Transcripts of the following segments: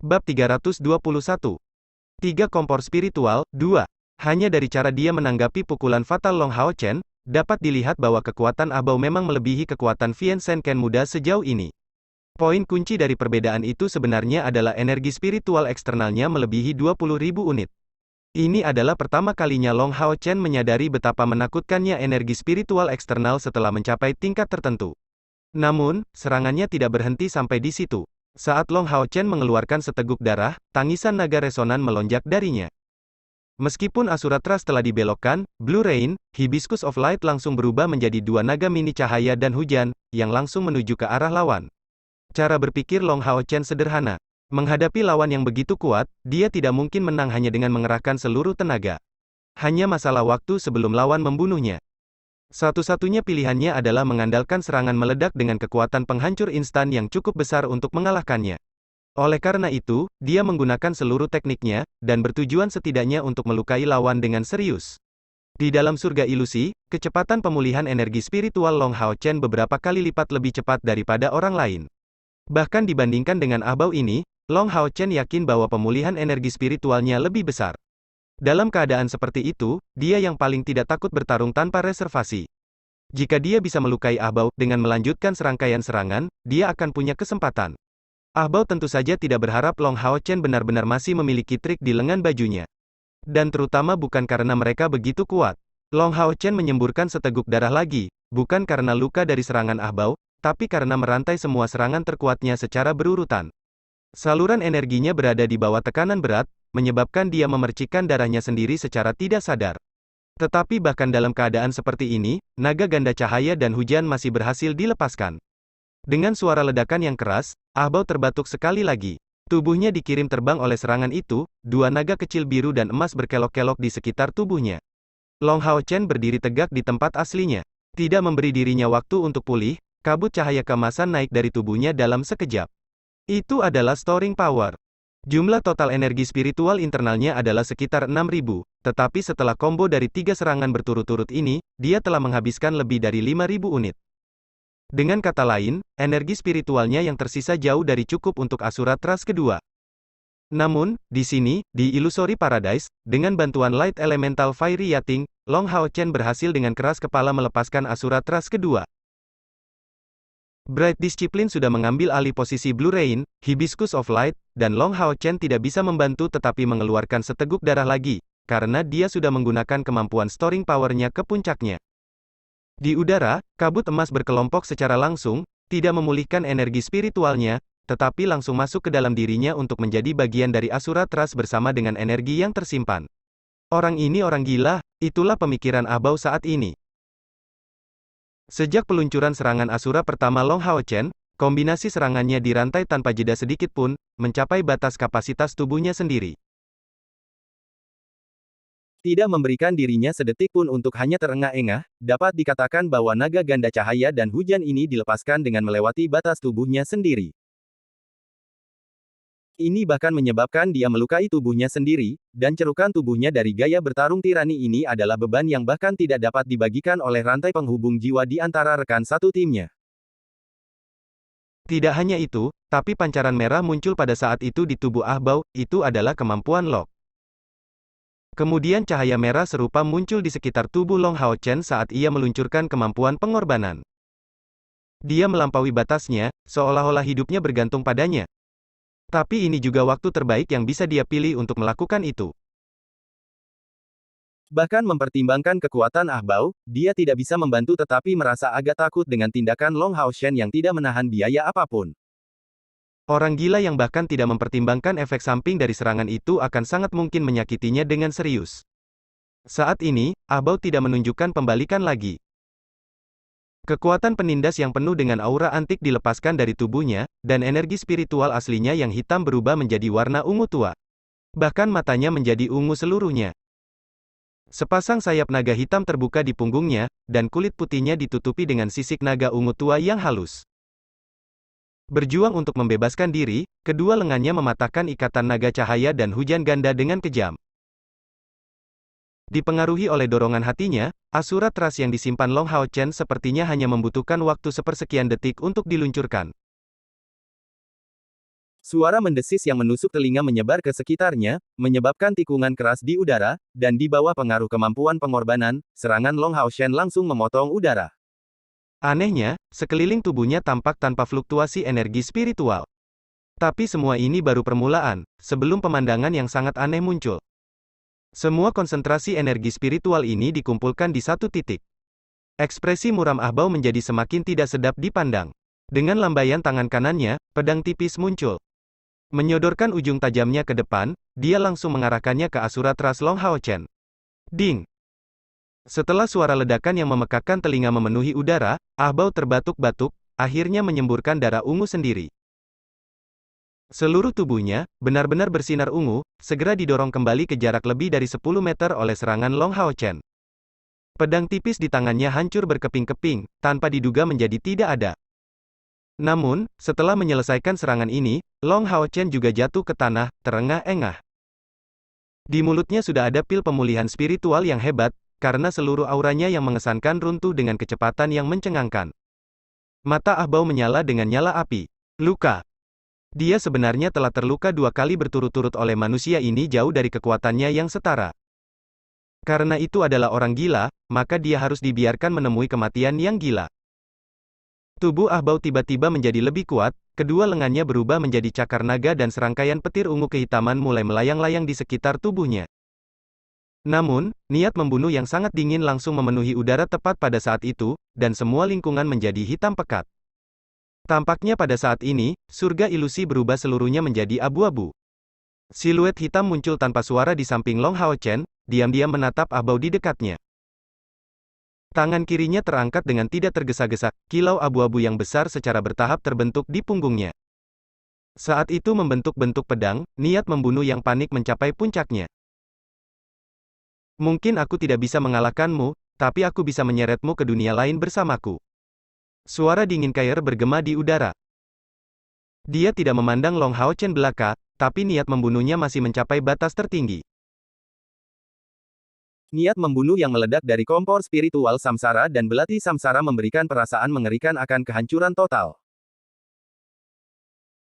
Bab 321. Tiga kompor spiritual, 2. Hanya dari cara dia menanggapi pukulan fatal Long Hao Chen, dapat dilihat bahwa kekuatan Abao memang melebihi kekuatan Vian Shen Ken muda sejauh ini. Poin kunci dari perbedaan itu sebenarnya adalah energi spiritual eksternalnya melebihi 20.000 unit. Ini adalah pertama kalinya Long Hao Chen menyadari betapa menakutkannya energi spiritual eksternal setelah mencapai tingkat tertentu. Namun, serangannya tidak berhenti sampai di situ. Saat Long Hao Chen mengeluarkan seteguk darah, tangisan naga resonan melonjak darinya. Meskipun Asura Trust telah dibelokkan, Blue Rain, Hibiscus of Light langsung berubah menjadi dua naga mini cahaya dan hujan, yang langsung menuju ke arah lawan. Cara berpikir Long Hao Chen sederhana. Menghadapi lawan yang begitu kuat, dia tidak mungkin menang hanya dengan mengerahkan seluruh tenaga. Hanya masalah waktu sebelum lawan membunuhnya. Satu-satunya pilihannya adalah mengandalkan serangan meledak dengan kekuatan penghancur instan yang cukup besar untuk mengalahkannya. Oleh karena itu, dia menggunakan seluruh tekniknya, dan bertujuan setidaknya untuk melukai lawan dengan serius. Di dalam surga ilusi, kecepatan pemulihan energi spiritual Long Hao Chen beberapa kali lipat lebih cepat daripada orang lain. Bahkan dibandingkan dengan Abao ini, Long Hao Chen yakin bahwa pemulihan energi spiritualnya lebih besar. Dalam keadaan seperti itu, dia yang paling tidak takut bertarung tanpa reservasi. Jika dia bisa melukai Abao dengan melanjutkan serangkaian serangan, dia akan punya kesempatan. Abao tentu saja tidak berharap Long Hao Chen benar-benar masih memiliki trik di lengan bajunya. Dan terutama bukan karena mereka begitu kuat. Long Hao Chen menyemburkan seteguk darah lagi, bukan karena luka dari serangan Abao, tapi karena merantai semua serangan terkuatnya secara berurutan. Saluran energinya berada di bawah tekanan berat, menyebabkan dia memercikkan darahnya sendiri secara tidak sadar. Tetapi bahkan dalam keadaan seperti ini, naga ganda cahaya dan hujan masih berhasil dilepaskan. Dengan suara ledakan yang keras, Abao terbatuk sekali lagi. Tubuhnya dikirim terbang oleh serangan itu, dua naga kecil biru dan emas berkelok-kelok di sekitar tubuhnya. Long Hao Chen berdiri tegak di tempat aslinya. Tidak memberi dirinya waktu untuk pulih, kabut cahaya keemasan naik dari tubuhnya dalam sekejap. Itu adalah storing power. Jumlah total energi spiritual internalnya adalah sekitar 6.000, tetapi setelah combo dari 3 serangan berturut-turut ini, dia telah menghabiskan lebih dari 5.000 unit. Dengan kata lain, energi spiritualnya yang tersisa jauh dari cukup untuk Asura Trust kedua. Namun, di sini, di Illusory Paradise, dengan bantuan Light Elemental Fiery Yating, Long Hao Chen berhasil dengan keras kepala melepaskan Asura Trust kedua. Bright Discipline sudah mengambil alih posisi Blue Rain, Hibiscus of Light, dan Long Hao Chen tidak bisa membantu tetapi mengeluarkan seteguk darah lagi, karena dia sudah menggunakan kemampuan storing power-nya ke puncaknya. Di udara, kabut emas berkelompok secara langsung, tidak memulihkan energi spiritualnya, tetapi langsung masuk ke dalam dirinya untuk menjadi bagian dari Asura Trust bersama dengan energi yang tersimpan. Orang ini orang gila, itulah pemikiran Abao saat ini. Sejak peluncuran serangan Asura pertama Long Hao Chen, kombinasi serangannya dirantai tanpa jeda sedikit pun, mencapai batas kapasitas tubuhnya sendiri. Tidak memberikan dirinya sedetik pun untuk hanya terengah-engah, dapat dikatakan bahwa naga ganda cahaya dan hujan ini dilepaskan dengan melewati batas tubuhnya sendiri. Ini bahkan menyebabkan dia melukai tubuhnya sendiri, dan cerukan tubuhnya dari gaya bertarung tirani ini adalah beban yang bahkan tidak dapat dibagikan oleh rantai penghubung jiwa di antara rekan satu timnya. Tidak hanya itu, tapi pancaran merah muncul pada saat itu di tubuh Abao, itu adalah kemampuan Lock. Kemudian cahaya merah serupa muncul di sekitar tubuh Long Hao Chen saat ia meluncurkan kemampuan pengorbanan. Dia melampaui batasnya, seolah-olah hidupnya bergantung padanya. Tapi ini juga waktu terbaik yang bisa dia pilih untuk melakukan itu. Bahkan mempertimbangkan kekuatan Abao, dia tidak bisa membantu tetapi merasa agak takut dengan tindakan Long Hao Chen yang tidak menahan biaya apapun. Orang gila yang bahkan tidak mempertimbangkan efek samping dari serangan itu akan sangat mungkin menyakitinya dengan serius. Saat ini, Abao tidak menunjukkan pembalikan lagi. Kekuatan penindas yang penuh dengan aura antik dilepaskan dari tubuhnya, dan energi spiritual aslinya yang hitam berubah menjadi warna ungu tua. Bahkan matanya menjadi ungu seluruhnya. Sepasang sayap naga hitam terbuka di punggungnya, dan kulit putihnya ditutupi dengan sisik naga ungu tua yang halus. Berjuang untuk membebaskan diri, kedua lengannya mematahkan ikatan naga cahaya dan hujan ganda dengan kejam. Dipengaruhi oleh dorongan hatinya, Asura Trust yang disimpan Long Hao Chen sepertinya hanya membutuhkan waktu sepersekian detik untuk diluncurkan. Suara mendesis yang menusuk telinga menyebar ke sekitarnya, menyebabkan tikungan keras di udara, dan di bawah pengaruh kemampuan pengorbanan, serangan Long Hao Shen langsung memotong udara. Anehnya, sekeliling tubuhnya tampak tanpa fluktuasi energi spiritual. Tapi semua ini baru permulaan, sebelum pemandangan yang sangat aneh muncul. Semua konsentrasi energi spiritual ini dikumpulkan di satu titik. Ekspresi muram Ah Bao menjadi semakin tidak sedap dipandang. Dengan lambaian tangan kanannya, pedang tipis muncul. Menyodorkan ujung tajamnya ke depan, dia langsung mengarahkannya ke Asura Trust Long Hao Chen. Ding! Setelah suara ledakan yang memekakkan telinga memenuhi udara, Ah Bao terbatuk-batuk, akhirnya menyemburkan darah ungu sendiri. Seluruh tubuhnya, benar-benar bersinar ungu, segera didorong kembali ke jarak lebih dari 10 meter oleh serangan Long Hao Chen. Pedang tipis di tangannya hancur berkeping-keping, tanpa diduga menjadi tidak ada. Namun, setelah menyelesaikan serangan ini, Long Hao Chen juga jatuh ke tanah, terengah-engah. Di mulutnya sudah ada pil pemulihan spiritual yang hebat, karena seluruh auranya yang mengesankan runtuh dengan kecepatan yang mencengangkan. Mata Ah Bao menyala dengan nyala api. Luka. Dia sebenarnya telah terluka 2 kali berturut-turut oleh manusia ini jauh dari kekuatannya yang setara. Karena itu adalah orang gila, maka dia harus dibiarkan menemui kematian yang gila. Tubuh Ah Bao tiba-tiba menjadi lebih kuat, kedua lengannya berubah menjadi cakar naga dan serangkaian petir ungu kehitaman mulai melayang-layang di sekitar tubuhnya. Namun, niat membunuh yang sangat dingin langsung memenuhi udara tepat pada saat itu, dan semua lingkungan menjadi hitam pekat. Tampaknya pada saat ini, surga ilusi berubah seluruhnya menjadi abu-abu. Siluet hitam muncul tanpa suara di samping Long Hao Chen, diam-diam menatap Ah Bao di dekatnya. Tangan kirinya terangkat dengan tidak tergesa-gesa, kilau abu-abu yang besar secara bertahap terbentuk di punggungnya. Saat itu membentuk-bentuk pedang, niat membunuh yang panik mencapai puncaknya. Mungkin aku tidak bisa mengalahkanmu, tapi aku bisa menyeretmu ke dunia lain bersamaku. Suara dingin Kair bergema di udara. Dia tidak memandang Long Hao Chen belaka, tapi niat membunuhnya masih mencapai batas tertinggi. Niat membunuh yang meledak dari kompor spiritual samsara dan belati samsara memberikan perasaan mengerikan akan kehancuran total.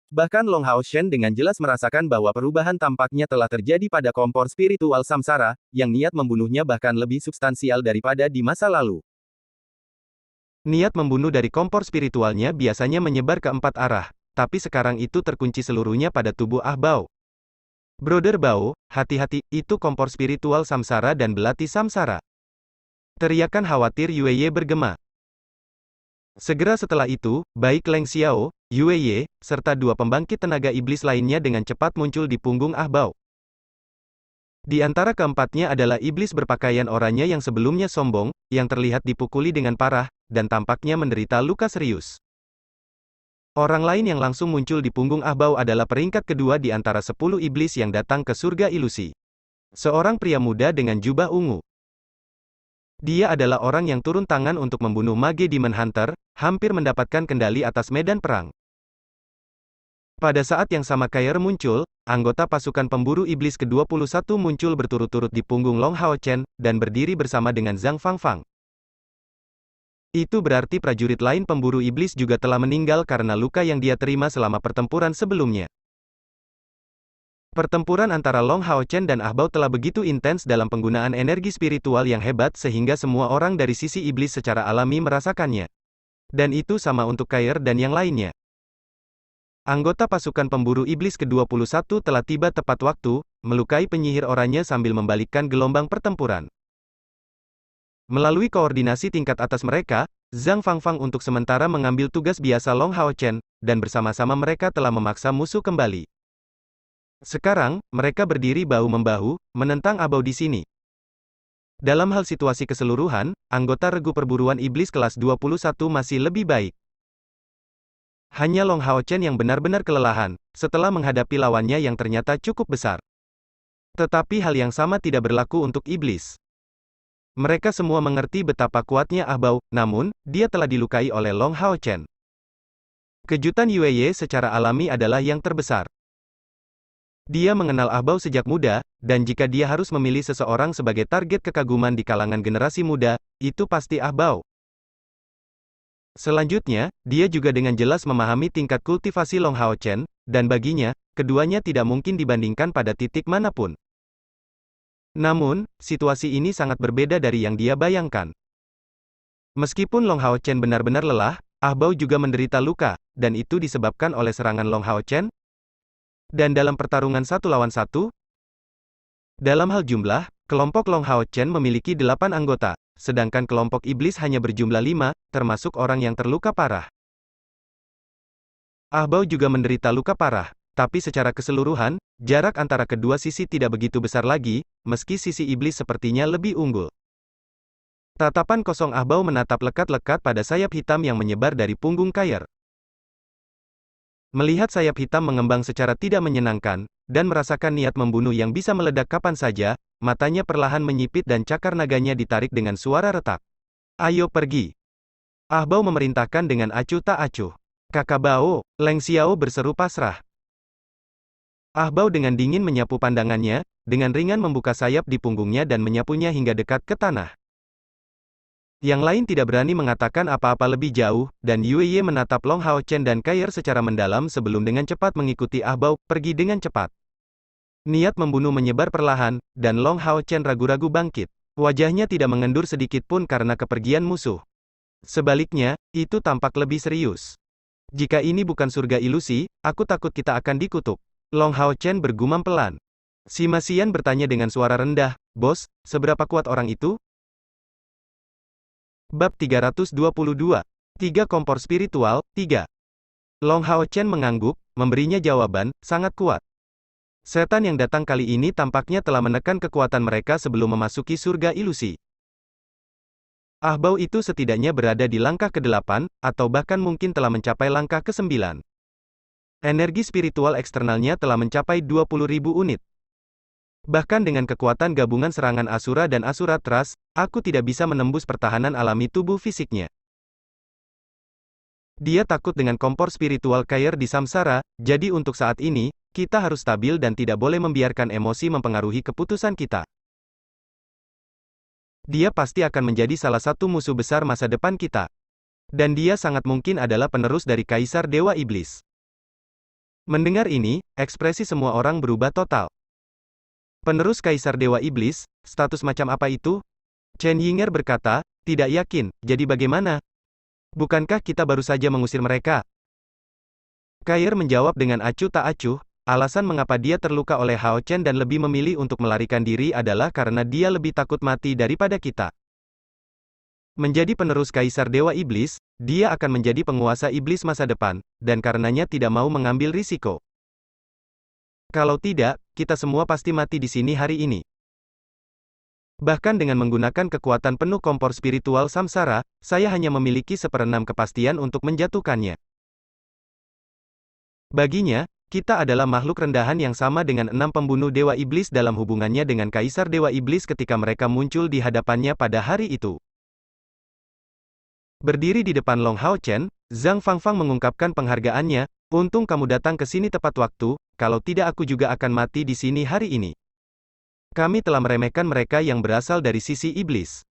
Bahkan Long Hao Shen dengan jelas merasakan bahwa perubahan tampaknya telah terjadi pada kompor spiritual samsara, yang niat membunuhnya bahkan lebih substansial daripada di masa lalu. Niat membunuh dari kompor spiritualnya biasanya menyebar ke 4 arah, tapi sekarang itu terkunci seluruhnya pada tubuh Ah Bao. Brother Bao, hati-hati, itu kompor spiritual samsara dan belati samsara. Teriakan khawatir Yue Ye bergema. Segera setelah itu, baik Leng Xiao, Yue Ye, serta 2 pembangkit tenaga iblis lainnya dengan cepat muncul di punggung Ah Bao. Di antara keempatnya adalah iblis berpakaian oranye yang sebelumnya sombong, yang terlihat dipukuli dengan parah, dan tampaknya menderita luka serius. Orang lain yang langsung muncul di punggung Ah Bao adalah peringkat kedua di antara 10 iblis yang datang ke surga ilusi. Seorang pria muda dengan jubah ungu. Dia adalah orang yang turun tangan untuk membunuh Mage Demon Hunter, hampir mendapatkan kendali atas medan perang. Pada saat yang sama Kair muncul, anggota pasukan pemburu iblis ke-21 muncul berturut-turut di punggung Long Hao Chen, dan berdiri bersama dengan Zhang Fangfang. Itu berarti prajurit lain pemburu iblis juga telah meninggal karena luka yang dia terima selama pertempuran sebelumnya. Pertempuran antara Long Hao Chen dan Ah Bao telah begitu intens dalam penggunaan energi spiritual yang hebat sehingga semua orang dari sisi iblis secara alami merasakannya. Dan itu sama untuk Kair dan yang lainnya. Anggota pasukan pemburu iblis ke-21 telah tiba tepat waktu, melukai penyihir oranye sambil membalikkan gelombang pertempuran. Melalui koordinasi tingkat atas mereka, Zhang Fangfang untuk sementara mengambil tugas biasa Long Hao Chen, dan bersama-sama mereka telah memaksa musuh kembali. Sekarang, mereka berdiri bahu-membahu, menentang Ah Bao di sini. Dalam hal situasi keseluruhan, anggota regu perburuan iblis kelas 21 masih lebih baik. Hanya Long Hao Chen yang benar-benar kelelahan, setelah menghadapi lawannya yang ternyata cukup besar. Tetapi hal yang sama tidak berlaku untuk iblis. Mereka semua mengerti betapa kuatnya Ah Bao, namun, dia telah dilukai oleh Long Hao Chen. Kejutan Yue Ye secara alami adalah yang terbesar. Dia mengenal Ah Bao sejak muda, dan jika dia harus memilih seseorang sebagai target kekaguman di kalangan generasi muda, itu pasti Ah Bao. Selanjutnya, dia juga dengan jelas memahami tingkat kultivasi Long Hao Chen, dan baginya, keduanya tidak mungkin dibandingkan pada titik manapun. Namun, situasi ini sangat berbeda dari yang dia bayangkan. Meskipun Long Hao Chen benar-benar lelah, Ah Bao juga menderita luka, dan itu disebabkan oleh serangan Long Hao Chen. Dan dalam pertarungan 1 lawan 1, dalam hal jumlah, kelompok Long Hao Chen memiliki 8 anggota, sedangkan kelompok iblis hanya berjumlah 5, termasuk orang yang terluka parah. Ah Bao juga menderita luka parah, tapi secara keseluruhan, jarak antara kedua sisi tidak begitu besar lagi, meski sisi iblis sepertinya lebih unggul. Tatapan kosong Ah Bao menatap lekat-lekat pada sayap hitam yang menyebar dari punggung Kair. Melihat sayap hitam mengembang secara tidak menyenangkan, dan merasakan niat membunuh yang bisa meledak kapan saja, matanya perlahan menyipit dan cakar naganya ditarik dengan suara retak. Ayo pergi. Ah Bao memerintahkan dengan acuh tak acuh. Kakak Bao, Leng Xiao berseru pasrah. Ah Bao dengan dingin menyapu pandangannya, dengan ringan membuka sayap di punggungnya dan menyapunya hingga dekat ke tanah. Yang lain tidak berani mengatakan apa-apa lebih jauh, dan Yue Ye menatap Long Hao Chen dan Kair secara mendalam sebelum dengan cepat mengikuti Ah Bao pergi dengan cepat. Niat membunuh menyebar perlahan, dan Long Hao Chen ragu-ragu bangkit. Wajahnya tidak mengendur sedikit pun karena kepergian musuh. Sebaliknya, itu tampak lebih serius. Jika ini bukan surga ilusi, aku takut kita akan dikutuk. Long Hao Chen bergumam pelan. Sima Xian bertanya dengan suara rendah, "Bos, seberapa kuat orang itu?" Bab 322. 3 kompor spiritual, 3. Long Hao Chen mengangguk, memberinya jawaban, sangat kuat. Setan yang datang kali ini tampaknya telah menekan kekuatan mereka sebelum memasuki surga ilusi. Ah Bao itu setidaknya berada di langkah ke-8, atau bahkan mungkin telah mencapai langkah ke-9. Energi spiritual eksternalnya telah mencapai 20.000 unit. Bahkan dengan kekuatan gabungan serangan Asura dan Asura Trust, aku tidak bisa menembus pertahanan alami tubuh fisiknya. Dia takut dengan kompor spiritual Kair di Samsara, jadi untuk saat ini, kita harus stabil dan tidak boleh membiarkan emosi mempengaruhi keputusan kita. Dia pasti akan menjadi salah satu musuh besar masa depan kita. Dan dia sangat mungkin adalah penerus dari Kaisar Dewa Iblis. Mendengar ini, ekspresi semua orang berubah total. Penerus Kaisar Dewa Iblis, status macam apa itu? Chen Yinger berkata, tidak yakin, jadi bagaimana? Bukankah kita baru saja mengusir mereka? Kair menjawab dengan acuh tak acuh, alasan mengapa dia terluka oleh Hao Chen dan lebih memilih untuk melarikan diri adalah karena dia lebih takut mati daripada kita. Menjadi penerus Kaisar Dewa Iblis, dia akan menjadi penguasa iblis masa depan, dan karenanya tidak mau mengambil risiko. Kalau tidak, kita semua pasti mati di sini hari ini. Bahkan dengan menggunakan kekuatan penuh kompor spiritual Samsara, saya hanya memiliki 1/6 kepastian untuk menjatuhkannya. Baginya, kita adalah makhluk rendahan yang sama dengan 6 pembunuh Dewa Iblis dalam hubungannya dengan Kaisar Dewa Iblis ketika mereka muncul di hadapannya pada hari itu. Berdiri di depan Long Hao Chen, Zhang Fangfang mengungkapkan penghargaannya, untung kamu datang ke sini tepat waktu, kalau tidak aku juga akan mati di sini hari ini. Kami telah meremehkan mereka yang berasal dari sisi iblis.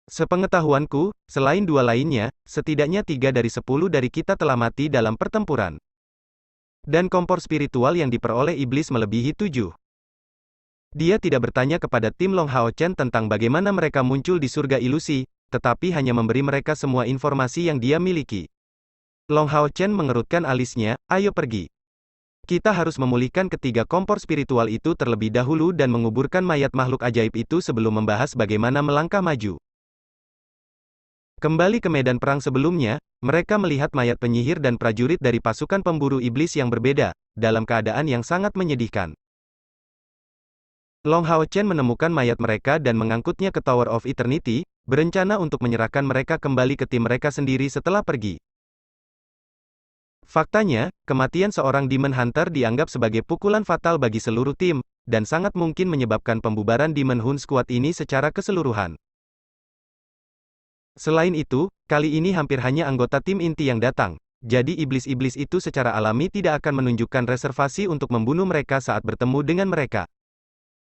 Sepengetahuanku, selain 2 lainnya, setidaknya 3 dari 10 dari kita telah mati dalam pertempuran. Dan kompor spiritual yang diperoleh iblis melebihi 7. Dia tidak bertanya kepada tim Long Hao Chen tentang bagaimana mereka muncul di surga ilusi, tetapi hanya memberi mereka semua informasi yang dia miliki. Long Hao Chen mengerutkan alisnya, ayo pergi. Kita harus memulihkan ketiga kompor spiritual itu terlebih dahulu dan menguburkan mayat makhluk ajaib itu sebelum membahas bagaimana melangkah maju. Kembali ke medan perang sebelumnya, mereka melihat mayat penyihir dan prajurit dari pasukan pemburu iblis yang berbeda, dalam keadaan yang sangat menyedihkan. Long Hao Chen menemukan mayat mereka dan mengangkutnya ke Tower of Eternity, berencana untuk menyerahkan mereka kembali ke tim mereka sendiri setelah pergi. Faktanya, kematian seorang Demon Hunter dianggap sebagai pukulan fatal bagi seluruh tim, dan sangat mungkin menyebabkan pembubaran Demon Hun Squad ini secara keseluruhan. Selain itu, kali ini hampir hanya anggota tim inti yang datang, jadi iblis-iblis itu secara alami tidak akan menunjukkan reservasi untuk membunuh mereka saat bertemu dengan mereka.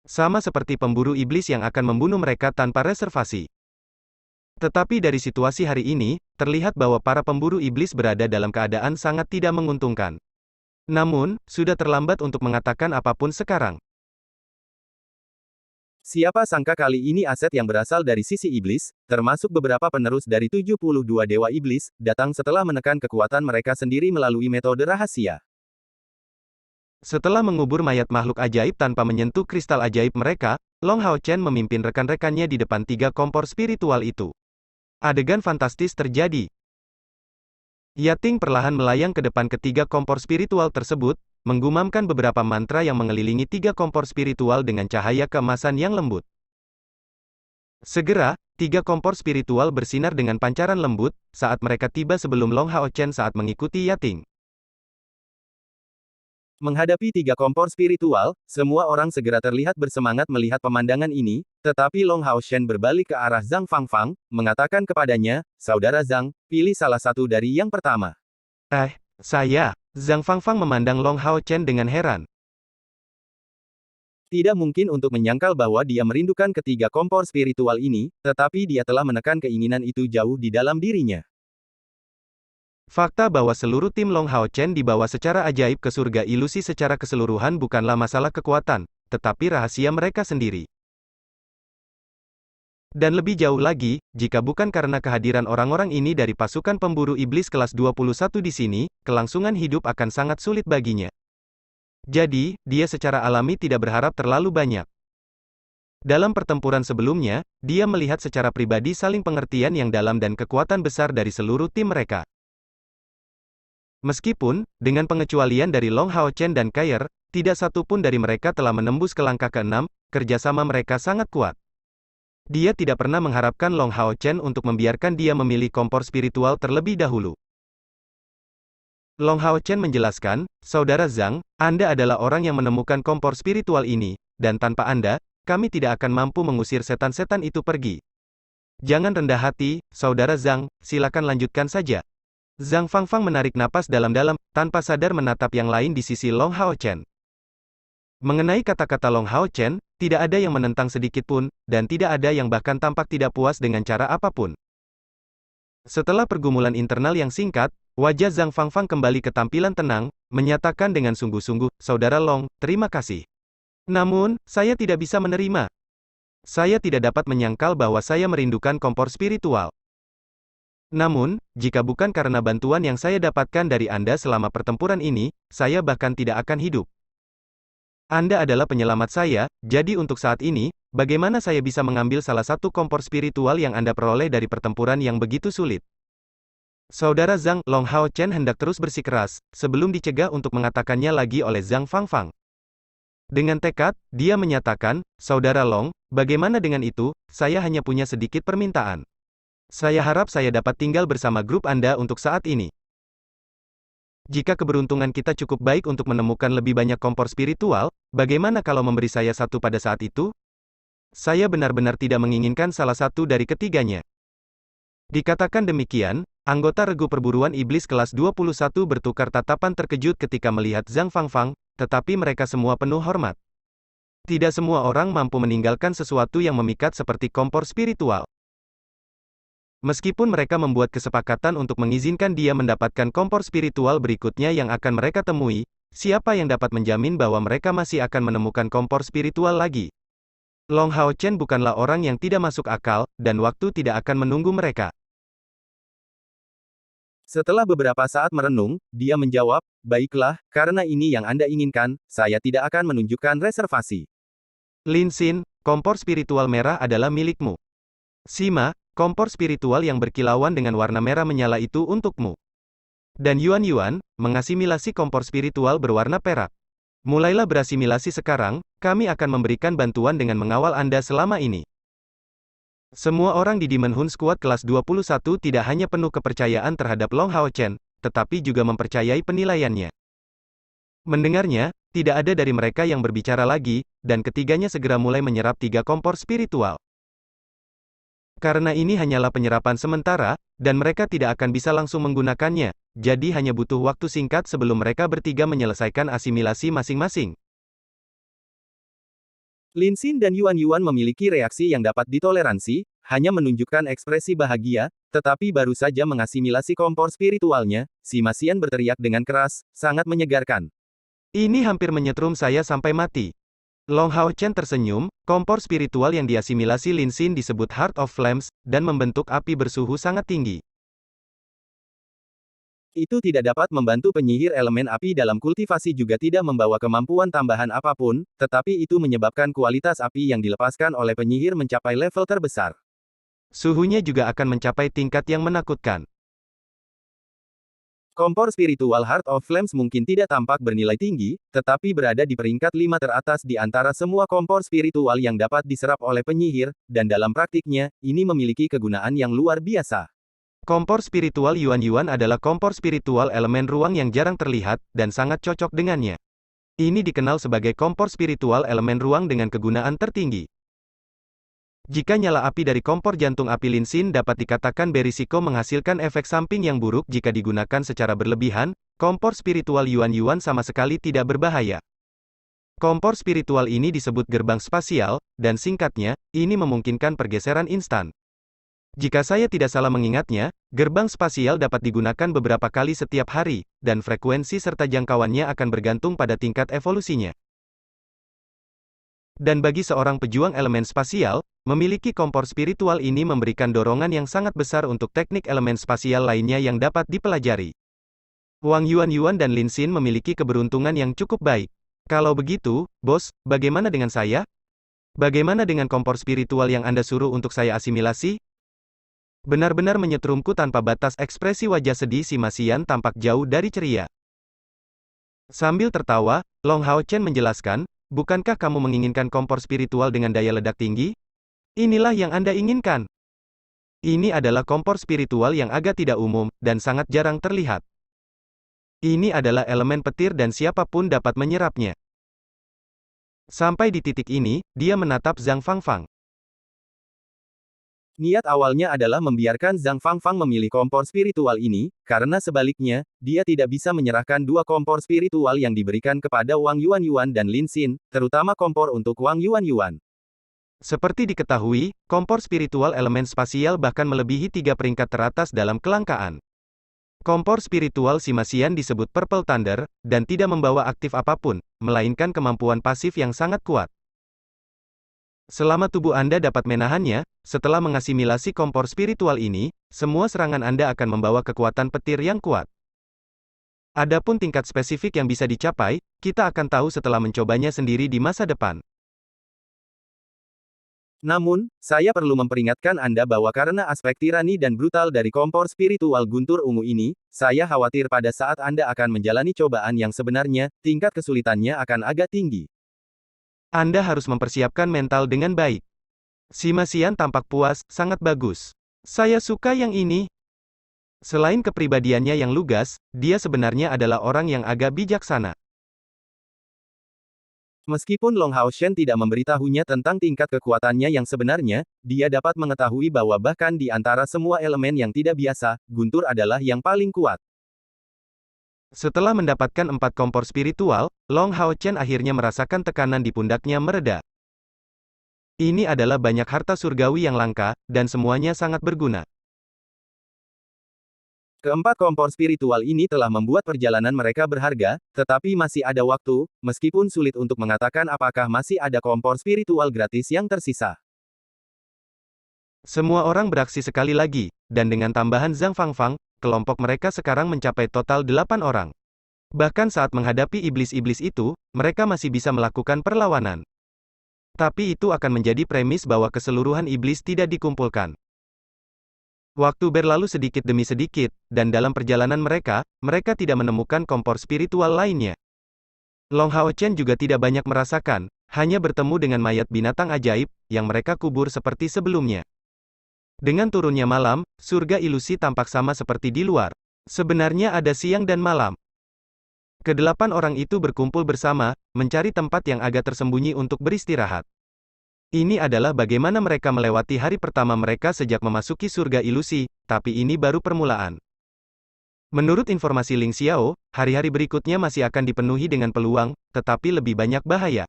Sama seperti pemburu iblis yang akan membunuh mereka tanpa reservasi. Tetapi dari situasi hari ini, terlihat bahwa para pemburu iblis berada dalam keadaan sangat tidak menguntungkan. Namun, sudah terlambat untuk mengatakan apapun sekarang. Siapa sangka kali ini aset yang berasal dari sisi iblis, termasuk beberapa penerus dari 72 Dewa Iblis, datang setelah menekan kekuatan mereka sendiri melalui metode rahasia. Setelah mengubur mayat makhluk ajaib tanpa menyentuh kristal ajaib mereka, Long Hao Chen memimpin rekan-rekannya di depan 3 kompor spiritual itu. Adegan fantastis terjadi. Yating perlahan melayang ke depan ketiga kompor spiritual tersebut, menggumamkan beberapa mantra yang mengelilingi 3 kompor spiritual dengan cahaya keemasan yang lembut. Segera, 3 kompor spiritual bersinar dengan pancaran lembut, saat mereka tiba sebelum Long Hao Chen saat mengikuti Yating. Menghadapi 3 kompor spiritual, semua orang segera terlihat bersemangat melihat pemandangan ini, tetapi Long Hao Chen berbalik ke arah Zhang Fangfang, mengatakan kepadanya, "Saudara Zhang, pilih salah satu dari yang pertama." Saya. Zhang Fangfang memandang Long Hao Chen dengan heran. Tidak mungkin untuk menyangkal bahwa dia merindukan ketiga kompor spiritual ini, tetapi dia telah menekan keinginan itu jauh di dalam dirinya. Fakta bahwa seluruh tim Long Hao Chen dibawa secara ajaib ke surga ilusi secara keseluruhan bukanlah masalah kekuatan, tetapi rahasia mereka sendiri. Dan lebih jauh lagi, jika bukan karena kehadiran orang-orang ini dari pasukan pemburu iblis kelas 21 di sini, kelangsungan hidup akan sangat sulit baginya. Jadi, dia secara alami tidak berharap terlalu banyak. Dalam pertempuran sebelumnya, dia melihat secara pribadi saling pengertian yang dalam dan kekuatan besar dari seluruh tim mereka. Meskipun, dengan pengecualian dari Long Hao Chen dan Kair, tidak satu pun dari mereka telah menembus ke langkah ke-6, kerjasama mereka sangat kuat. Dia tidak pernah mengharapkan Long Hao Chen untuk membiarkan dia memilih kompor spiritual terlebih dahulu. Long Hao Chen menjelaskan, "Saudara Zhang, Anda adalah orang yang menemukan kompor spiritual ini, dan tanpa Anda, kami tidak akan mampu mengusir setan-setan itu pergi. Jangan rendah hati, Saudara Zhang, silakan lanjutkan saja." Zhang Fangfang menarik napas dalam-dalam, tanpa sadar menatap yang lain di sisi Long Hao Chen. Mengenai kata-kata Long Hao Chen, tidak ada yang menentang sedikit pun, dan tidak ada yang bahkan tampak tidak puas dengan cara apapun. Setelah pergumulan internal yang singkat, wajah Zhang Fangfang kembali ke tampilan tenang, menyatakan dengan sungguh-sungguh, "Saudara Long, terima kasih. Namun, saya tidak bisa menerima. Saya tidak dapat menyangkal bahwa saya merindukan kompor spiritual. Namun, jika bukan karena bantuan yang saya dapatkan dari Anda selama pertempuran ini, saya bahkan tidak akan hidup. Anda adalah penyelamat saya, jadi untuk saat ini, bagaimana saya bisa mengambil salah satu kompor spiritual yang Anda peroleh dari pertempuran yang begitu sulit?" Saudara Zhang, Long Hao Chen hendak terus bersikeras, sebelum dicegah untuk mengatakannya lagi oleh Zhang Fangfang. Dengan tekad, dia menyatakan, "Saudara Long, bagaimana dengan itu, saya hanya punya sedikit permintaan. Saya harap saya dapat tinggal bersama grup Anda untuk saat ini. Jika keberuntungan kita cukup baik untuk menemukan lebih banyak kompor spiritual, bagaimana kalau memberi saya satu pada saat itu? Saya benar-benar tidak menginginkan salah satu dari ketiganya." Dikatakan demikian, anggota regu perburuan iblis kelas 21 bertukar tatapan terkejut ketika melihat Zhang Fangfang, tetapi mereka semua penuh hormat. Tidak semua orang mampu meninggalkan sesuatu yang memikat seperti kompor spiritual. Meskipun mereka membuat kesepakatan untuk mengizinkan dia mendapatkan kompor spiritual berikutnya yang akan mereka temui, siapa yang dapat menjamin bahwa mereka masih akan menemukan kompor spiritual lagi? Long Hao Chen bukanlah orang yang tidak masuk akal, dan waktu tidak akan menunggu mereka. Setelah beberapa saat merenung, dia menjawab, "Baiklah, karena ini yang Anda inginkan, saya tidak akan menunjukkan reservasi." Lin Xin, kompor spiritual merah adalah milikmu. Sima, kompor spiritual yang berkilauan dengan warna merah menyala itu untukmu. Dan Yuan Yuan, mengasimilasi kompor spiritual berwarna perak. Mulailah berasimilasi sekarang, kami akan memberikan bantuan dengan mengawal Anda selama ini. Semua orang di Demon Hun Squad kelas 21 tidak hanya penuh kepercayaan terhadap Long Hao Chen, tetapi juga mempercayai penilaiannya. Mendengarnya, tidak ada dari mereka yang berbicara lagi, dan ketiganya segera mulai menyerap 3 kompor spiritual. Karena ini hanyalah penyerapan sementara, dan mereka tidak akan bisa langsung menggunakannya, jadi hanya butuh waktu singkat sebelum mereka bertiga menyelesaikan asimilasi masing-masing. Lin Xin dan Yuan Yuan memiliki reaksi yang dapat ditoleransi, hanya menunjukkan ekspresi bahagia, tetapi baru saja mengasimilasi kompor spiritualnya, si Masian berteriak dengan keras, sangat menyegarkan. Ini hampir menyetrum saya sampai mati. Long Hao Chen tersenyum, kompor spiritual yang diasimilasi Lin Xin disebut Heart of Flames, dan membentuk api bersuhu sangat tinggi. Itu tidak dapat membantu penyihir elemen api dalam kultivasi juga tidak membawa kemampuan tambahan apapun, tetapi itu menyebabkan kualitas api yang dilepaskan oleh penyihir mencapai level terbesar. Suhunya juga akan mencapai tingkat yang menakutkan. Kompor spiritual Heart of Flames mungkin tidak tampak bernilai tinggi, tetapi berada di peringkat 5 teratas di antara semua kompor spiritual yang dapat diserap oleh penyihir, dan dalam praktiknya, ini memiliki kegunaan yang luar biasa. Kompor spiritual Yuan Yuan adalah kompor spiritual elemen ruang yang jarang terlihat, dan sangat cocok dengannya. Ini dikenal sebagai kompor spiritual elemen ruang dengan kegunaan tertinggi. Jika nyala api dari kompor jantung api Lin Xin dapat dikatakan berisiko menghasilkan efek samping yang buruk jika digunakan secara berlebihan, kompor spiritual Yuan Yuan sama sekali tidak berbahaya. Kompor spiritual ini disebut gerbang spasial, dan singkatnya, ini memungkinkan pergeseran instan. Jika saya tidak salah mengingatnya, gerbang spasial dapat digunakan beberapa kali setiap hari, dan frekuensi serta jangkauannya akan bergantung pada tingkat evolusinya. Dan bagi seorang pejuang elemen spasial, memiliki kompor spiritual ini memberikan dorongan yang sangat besar untuk teknik elemen spasial lainnya yang dapat dipelajari. Wang Yuan Yuan dan Lin Xin memiliki keberuntungan yang cukup baik. Kalau begitu, bos, bagaimana dengan saya? Bagaimana dengan kompor spiritual yang Anda suruh untuk saya asimilasi? Benar-benar menyetrumku tanpa batas. Ekspresi wajah sedih si Masian tampak jauh dari ceria. Sambil tertawa, Long Hao Chen menjelaskan, bukankah kamu menginginkan kompor spiritual dengan daya ledak tinggi? Inilah yang Anda inginkan. Ini adalah kompor spiritual yang agak tidak umum, dan sangat jarang terlihat. Ini adalah elemen petir dan siapapun dapat menyerapnya. Sampai di titik ini, dia menatap Zhang Fangfang. Niat awalnya adalah membiarkan Zhang Fangfang memilih kompor spiritual ini, karena sebaliknya, dia tidak bisa menyerahkan dua kompor spiritual yang diberikan kepada Wang Yuan Yuan dan Lin Xin, terutama kompor untuk Wang Yuan Yuan. Seperti diketahui, kompor spiritual elemen spasial bahkan melebihi 3 peringkat teratas dalam kelangkaan. Kompor spiritual si Masian disebut Purple Thunder, dan tidak membawa aktif apapun, melainkan kemampuan pasif yang sangat kuat. Selama tubuh Anda dapat menahannya, setelah mengasimilasi kompor spiritual ini, semua serangan Anda akan membawa kekuatan petir yang kuat. Adapun tingkat spesifik yang bisa dicapai, kita akan tahu setelah mencobanya sendiri di masa depan. Namun, saya perlu memperingatkan Anda bahwa karena aspek tirani dan brutal dari kompor spiritual guntur ungu ini, saya khawatir pada saat Anda akan menjalani cobaan yang sebenarnya, tingkat kesulitannya akan agak tinggi. Anda harus mempersiapkan mental dengan baik. Si Masian tampak puas, sangat bagus. Saya suka yang ini. Selain kepribadiannya yang lugas, dia sebenarnya adalah orang yang agak bijaksana. Meskipun Long Hao Shen tidak memberitahunya tentang tingkat kekuatannya yang sebenarnya, dia dapat mengetahui bahwa bahkan di antara semua elemen yang tidak biasa, guntur adalah yang paling kuat. Setelah mendapatkan 4 kompor spiritual, Long Hao Chen akhirnya merasakan tekanan di pundaknya mereda. Ini adalah banyak harta surgawi yang langka, dan semuanya sangat berguna. Keempat kompor spiritual ini telah membuat perjalanan mereka berharga, tetapi masih ada waktu, meskipun sulit untuk mengatakan apakah masih ada kompor spiritual gratis yang tersisa. Semua orang beraksi sekali lagi, dan dengan tambahan Zhang Fangfang, kelompok mereka sekarang mencapai total 8 orang. Bahkan saat menghadapi iblis-iblis itu, mereka masih bisa melakukan perlawanan. Tapi itu akan menjadi premis bahwa keseluruhan iblis tidak dikumpulkan. Waktu berlalu sedikit demi sedikit, dan dalam perjalanan mereka, mereka tidak menemukan kompor spiritual lainnya. Long Hao Chen juga tidak banyak merasakan, hanya bertemu dengan mayat binatang ajaib, yang mereka kubur seperti sebelumnya. Dengan turunnya malam, surga ilusi tampak sama seperti di luar. Sebenarnya ada siang dan malam. Kedelapan orang itu berkumpul bersama, mencari tempat yang agak tersembunyi untuk beristirahat. Ini adalah bagaimana mereka melewati hari pertama mereka sejak memasuki surga ilusi, tapi ini baru permulaan. Menurut informasi Ling Xiao, hari-hari berikutnya masih akan dipenuhi dengan peluang, tetapi lebih banyak bahaya.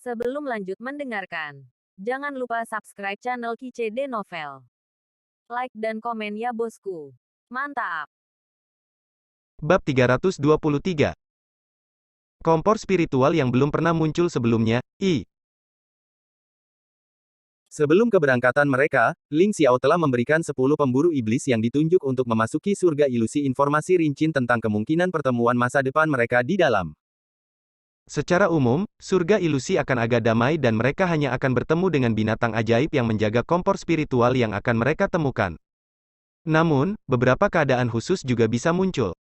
Sebelum lanjut mendengarkan, jangan lupa subscribe channel KCD Novel. Like dan komen ya bosku. Mantap! Bab 323. Kompor spiritual yang belum pernah muncul sebelumnya, Sebelum keberangkatan mereka, Ling Xiao telah memberikan 10 pemburu iblis yang ditunjuk untuk memasuki surga ilusi informasi rinci tentang kemungkinan pertemuan masa depan mereka di dalam. Secara umum, surga ilusi akan agak damai dan mereka hanya akan bertemu dengan binatang ajaib yang menjaga kompor spiritual yang akan mereka temukan. Namun, beberapa keadaan khusus juga bisa muncul.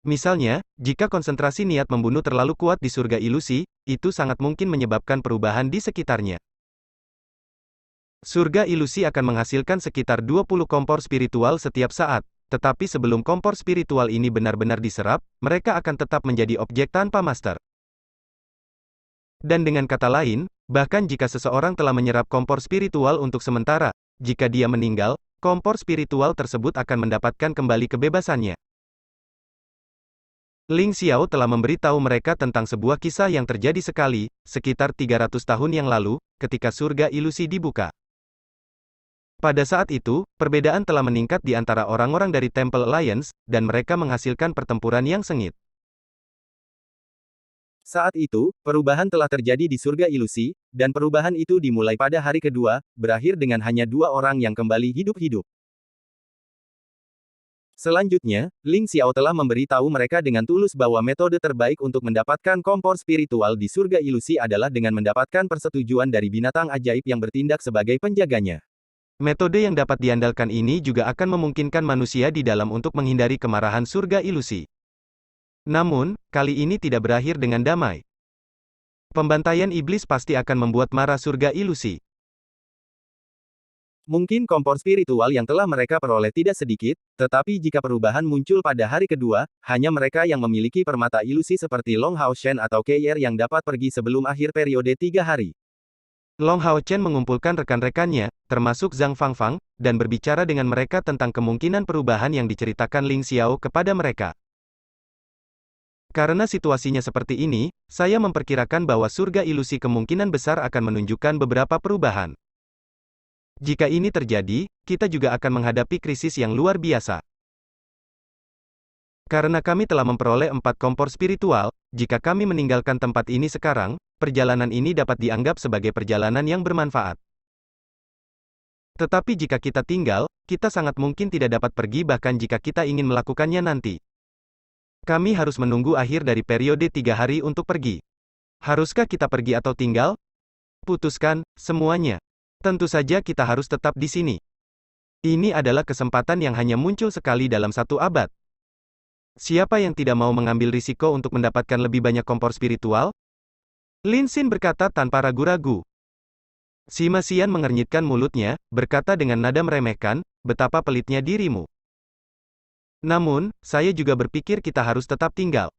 Misalnya, jika konsentrasi niat membunuh terlalu kuat di surga ilusi, itu sangat mungkin menyebabkan perubahan di sekitarnya. Surga ilusi akan menghasilkan sekitar 20 kompor spiritual setiap saat, tetapi sebelum kompor spiritual ini benar-benar diserap, mereka akan tetap menjadi objek tanpa master. Dan dengan kata lain, bahkan jika seseorang telah menyerap kompor spiritual untuk sementara, jika dia meninggal, kompor spiritual tersebut akan mendapatkan kembali kebebasannya. Ling Xiao telah memberitahu mereka tentang sebuah kisah yang terjadi sekali, sekitar 300 tahun yang lalu, ketika surga ilusi dibuka. Pada saat itu, perbedaan telah meningkat di antara orang-orang dari Temple Alliance, dan mereka menghasilkan pertempuran yang sengit. Saat itu, perubahan telah terjadi di surga ilusi, dan perubahan itu dimulai pada hari kedua, berakhir dengan hanya 2 orang yang kembali hidup-hidup. Selanjutnya, Ling Xiao telah memberitahu mereka dengan tulus bahwa metode terbaik untuk mendapatkan kompor spiritual di surga ilusi adalah dengan mendapatkan persetujuan dari binatang ajaib yang bertindak sebagai penjaganya. Metode yang dapat diandalkan ini juga akan memungkinkan manusia di dalam untuk menghindari kemarahan surga ilusi. Namun, kali ini tidak berakhir dengan damai. Pembantaian iblis pasti akan membuat marah surga ilusi. Mungkin kompor spiritual yang telah mereka peroleh tidak sedikit, tetapi jika perubahan muncul pada hari kedua, hanya mereka yang memiliki permata ilusi seperti Long Hao Shen atau Keir yang dapat pergi sebelum akhir periode 3 hari. Long Hao Chen mengumpulkan rekan-rekannya, termasuk Zhang Fangfang, dan berbicara dengan mereka tentang kemungkinan perubahan yang diceritakan Ling Xiao kepada mereka. Karena situasinya seperti ini, saya memperkirakan bahwa surga ilusi kemungkinan besar akan menunjukkan beberapa perubahan. Jika ini terjadi, kita juga akan menghadapi krisis yang luar biasa. Karena kami telah memperoleh 4 kompor spiritual, jika kami meninggalkan tempat ini sekarang, perjalanan ini dapat dianggap sebagai perjalanan yang bermanfaat. Tetapi jika kita tinggal, kita sangat mungkin tidak dapat pergi bahkan jika kita ingin melakukannya nanti. Kami harus menunggu akhir dari periode 3 hari untuk pergi. Haruskah kita pergi atau tinggal? Putuskan, semuanya. Tentu saja kita harus tetap di sini. Ini adalah kesempatan yang hanya muncul sekali dalam 1 abad. Siapa yang tidak mau mengambil risiko untuk mendapatkan lebih banyak kompor spiritual? Lin Xin berkata tanpa ragu-ragu. Sima Xian mengernyitkan mulutnya, berkata dengan nada meremehkan, betapa pelitnya dirimu. Namun, saya juga berpikir kita harus tetap tinggal.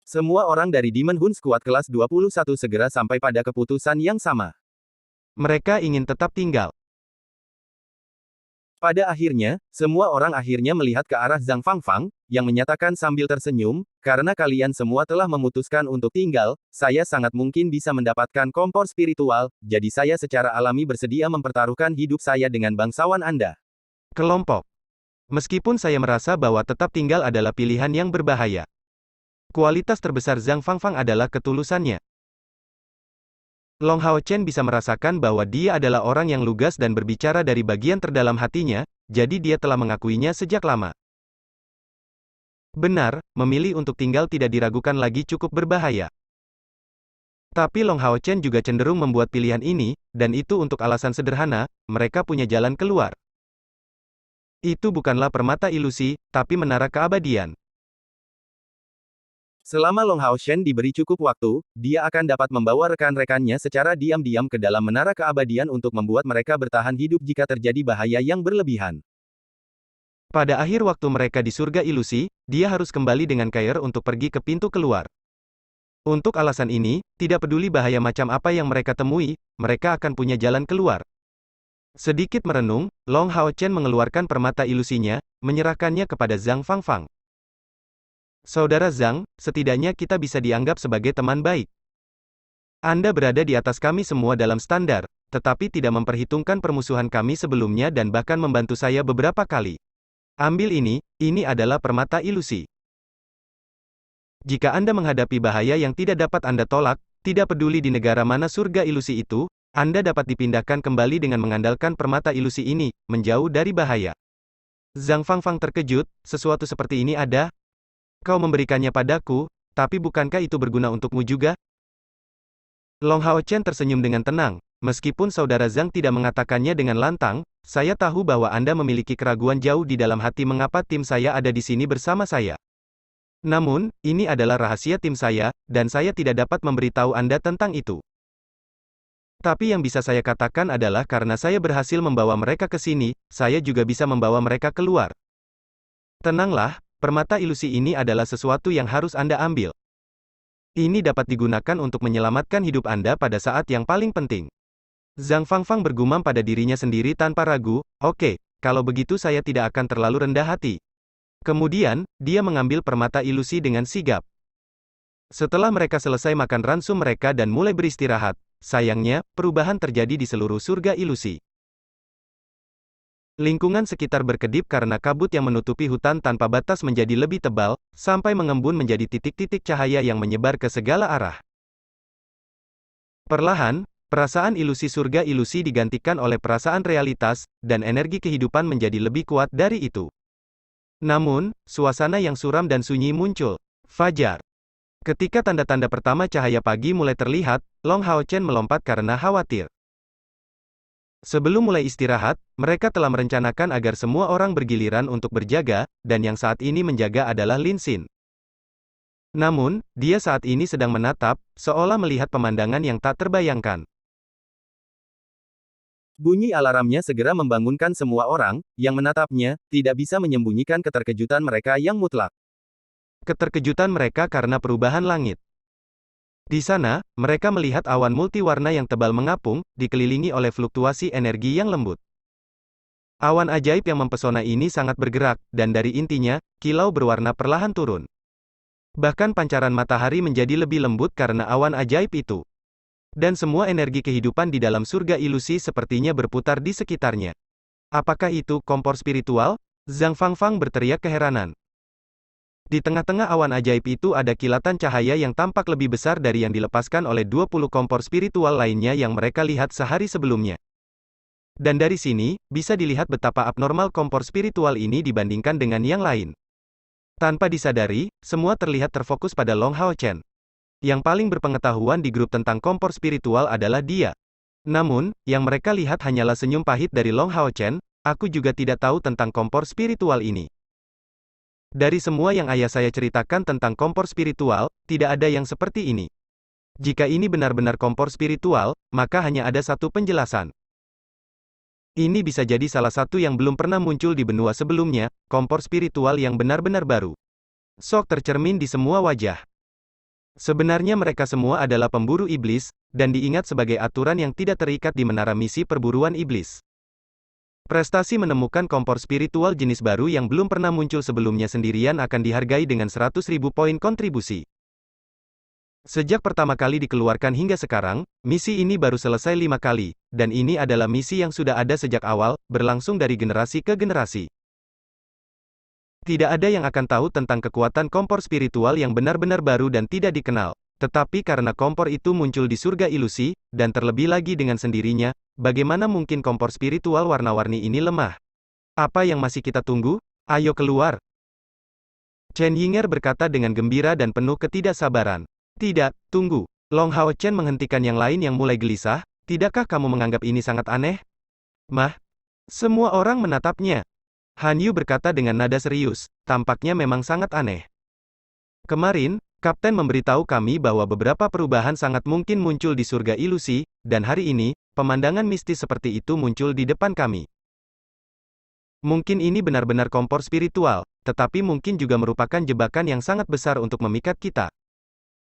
Semua orang dari Demon Hun Squad kelas 21 segera sampai pada keputusan yang sama. Mereka ingin tetap tinggal. Pada akhirnya, semua orang akhirnya melihat ke arah Zhang Fangfang, yang menyatakan sambil tersenyum, karena kalian semua telah memutuskan untuk tinggal, saya sangat mungkin bisa mendapatkan kompor spiritual, jadi saya secara alami bersedia mempertaruhkan hidup saya dengan bangsawan Anda. Kelompok. Meskipun saya merasa bahwa tetap tinggal adalah pilihan yang berbahaya. Kualitas terbesar Zhang Fangfang adalah ketulusannya. Long Hao Chen bisa merasakan bahwa dia adalah orang yang lugas dan berbicara dari bagian terdalam hatinya, jadi dia telah mengakuinya sejak lama. Benar, memilih untuk tinggal tidak diragukan lagi cukup berbahaya. Tapi Long Hao Chen juga cenderung membuat pilihan ini, dan itu untuk alasan sederhana, mereka punya jalan keluar. Itu bukanlah permata ilusi, tapi menara keabadian. Selama Long Hao Shen diberi cukup waktu, dia akan dapat membawa rekan-rekannya secara diam-diam ke dalam menara keabadian untuk membuat mereka bertahan hidup jika terjadi bahaya yang berlebihan. Pada akhir waktu mereka di surga ilusi, dia harus kembali dengan Keir untuk pergi ke pintu keluar. Untuk alasan ini, tidak peduli bahaya macam apa yang mereka temui, mereka akan punya jalan keluar. Sedikit merenung, Long Hao Chen mengeluarkan permata ilusinya, menyerahkannya kepada Zhang Fangfang. Saudara Zhang, setidaknya kita bisa dianggap sebagai teman baik. Anda berada di atas kami semua dalam standar, tetapi tidak memperhitungkan permusuhan kami sebelumnya dan bahkan membantu saya beberapa kali. Ambil ini adalah permata ilusi. Jika Anda menghadapi bahaya yang tidak dapat Anda tolak, tidak peduli di negara mana surga ilusi itu, Anda dapat dipindahkan kembali dengan mengandalkan permata ilusi ini, menjauh dari bahaya. Zhang Fangfang terkejut, sesuatu seperti ini ada? Kau memberikannya padaku, tapi bukankah itu berguna untukmu juga? Long Hao Chen tersenyum dengan tenang, meskipun saudara Zhang tidak mengatakannya dengan lantang, saya tahu bahwa Anda memiliki keraguan jauh di dalam hati mengapa tim saya ada di sini bersama saya. Namun, ini adalah rahasia tim saya, dan saya tidak dapat memberitahu Anda tentang itu. Tapi yang bisa saya katakan adalah karena saya berhasil membawa mereka ke sini, saya juga bisa membawa mereka keluar. Tenanglah, permata ilusi ini adalah sesuatu yang harus Anda ambil. Ini dapat digunakan untuk menyelamatkan hidup Anda pada saat yang paling penting. Zhang Fangfang bergumam pada dirinya sendiri tanpa ragu, oke, kalau begitu saya tidak akan terlalu rendah hati. Kemudian, dia mengambil permata ilusi dengan sigap. Setelah mereka selesai makan ransum mereka dan mulai beristirahat, sayangnya, perubahan terjadi di seluruh surga ilusi. Lingkungan sekitar berkedip karena kabut yang menutupi hutan tanpa batas menjadi lebih tebal, sampai mengembun menjadi titik-titik cahaya yang menyebar ke segala arah. Perlahan, perasaan ilusi surga ilusi digantikan oleh perasaan realitas, dan energi kehidupan menjadi lebih kuat dari itu. Namun, suasana yang suram dan sunyi muncul. Fajar. Ketika tanda-tanda pertama cahaya pagi mulai terlihat, Long Hao Chen melompat karena khawatir. Sebelum mulai istirahat, mereka telah merencanakan agar semua orang bergiliran untuk berjaga, dan yang saat ini menjaga adalah Lin Xin. Namun, dia saat ini sedang menatap, seolah melihat pemandangan yang tak terbayangkan. Bunyi alarmnya segera membangunkan semua orang, yang menatapnya, tidak bisa menyembunyikan keterkejutan mereka yang mutlak. Keterkejutan mereka karena perubahan langit. Di sana, mereka melihat awan multiwarna yang tebal mengapung, dikelilingi oleh fluktuasi energi yang lembut. Awan ajaib yang mempesona ini sangat bergerak, dan dari intinya, kilau berwarna perlahan turun. Bahkan pancaran matahari menjadi lebih lembut karena awan ajaib itu. Dan semua energi kehidupan di dalam surga ilusi sepertinya berputar di sekitarnya. Apakah itu kompor spiritual? Zhang Fangfang berteriak keheranan. Di tengah-tengah awan ajaib itu ada kilatan cahaya yang tampak lebih besar dari yang dilepaskan oleh 20 kompor spiritual lainnya yang mereka lihat sehari sebelumnya. Dan dari sini, bisa dilihat betapa abnormal kompor spiritual ini dibandingkan dengan yang lain. Tanpa disadari, semua terlihat terfokus pada Long Hao Chen. Yang paling berpengetahuan di grup tentang kompor spiritual adalah dia. Namun, yang mereka lihat hanyalah senyum pahit dari Long Hao Chen, aku juga tidak tahu tentang kompor spiritual ini. Dari semua yang ayah saya ceritakan tentang kompor spiritual, tidak ada yang seperti ini. Jika ini benar-benar kompor spiritual, maka hanya ada satu penjelasan. Ini bisa jadi salah satu yang belum pernah muncul di benua sebelumnya, kompor spiritual yang benar-benar baru. Sok tercermin di semua wajah. Sebenarnya mereka semua adalah pemburu iblis, dan diingat sebagai aturan yang tidak terikat di menara misi perburuan iblis. Prestasi menemukan kompor spiritual jenis baru yang belum pernah muncul sebelumnya sendirian akan dihargai dengan 100.000 poin kontribusi. Sejak pertama kali dikeluarkan hingga sekarang, misi ini baru selesai 5 kali, dan ini adalah misi yang sudah ada sejak awal, berlangsung dari generasi ke generasi. Tidak ada yang akan tahu tentang kekuatan kompor spiritual yang benar-benar baru dan tidak dikenal. Tetapi karena kompor itu muncul di surga ilusi, dan terlebih lagi dengan sendirinya, bagaimana mungkin kompor spiritual warna-warni ini lemah? Apa yang masih kita tunggu? Ayo keluar! Chen Yinger berkata dengan gembira dan penuh ketidaksabaran. Tidak, tunggu. Long Hao Chen menghentikan yang lain yang mulai gelisah, tidakkah kamu menganggap ini sangat aneh? Mah? Semua orang menatapnya. Han Yu berkata dengan nada serius, tampaknya memang sangat aneh. Kemarin, Kapten memberitahu kami bahwa beberapa perubahan sangat mungkin muncul di surga ilusi, dan hari ini, pemandangan mistis seperti itu muncul di depan kami. Mungkin ini benar-benar kompor spiritual, tetapi mungkin juga merupakan jebakan yang sangat besar untuk memikat kita.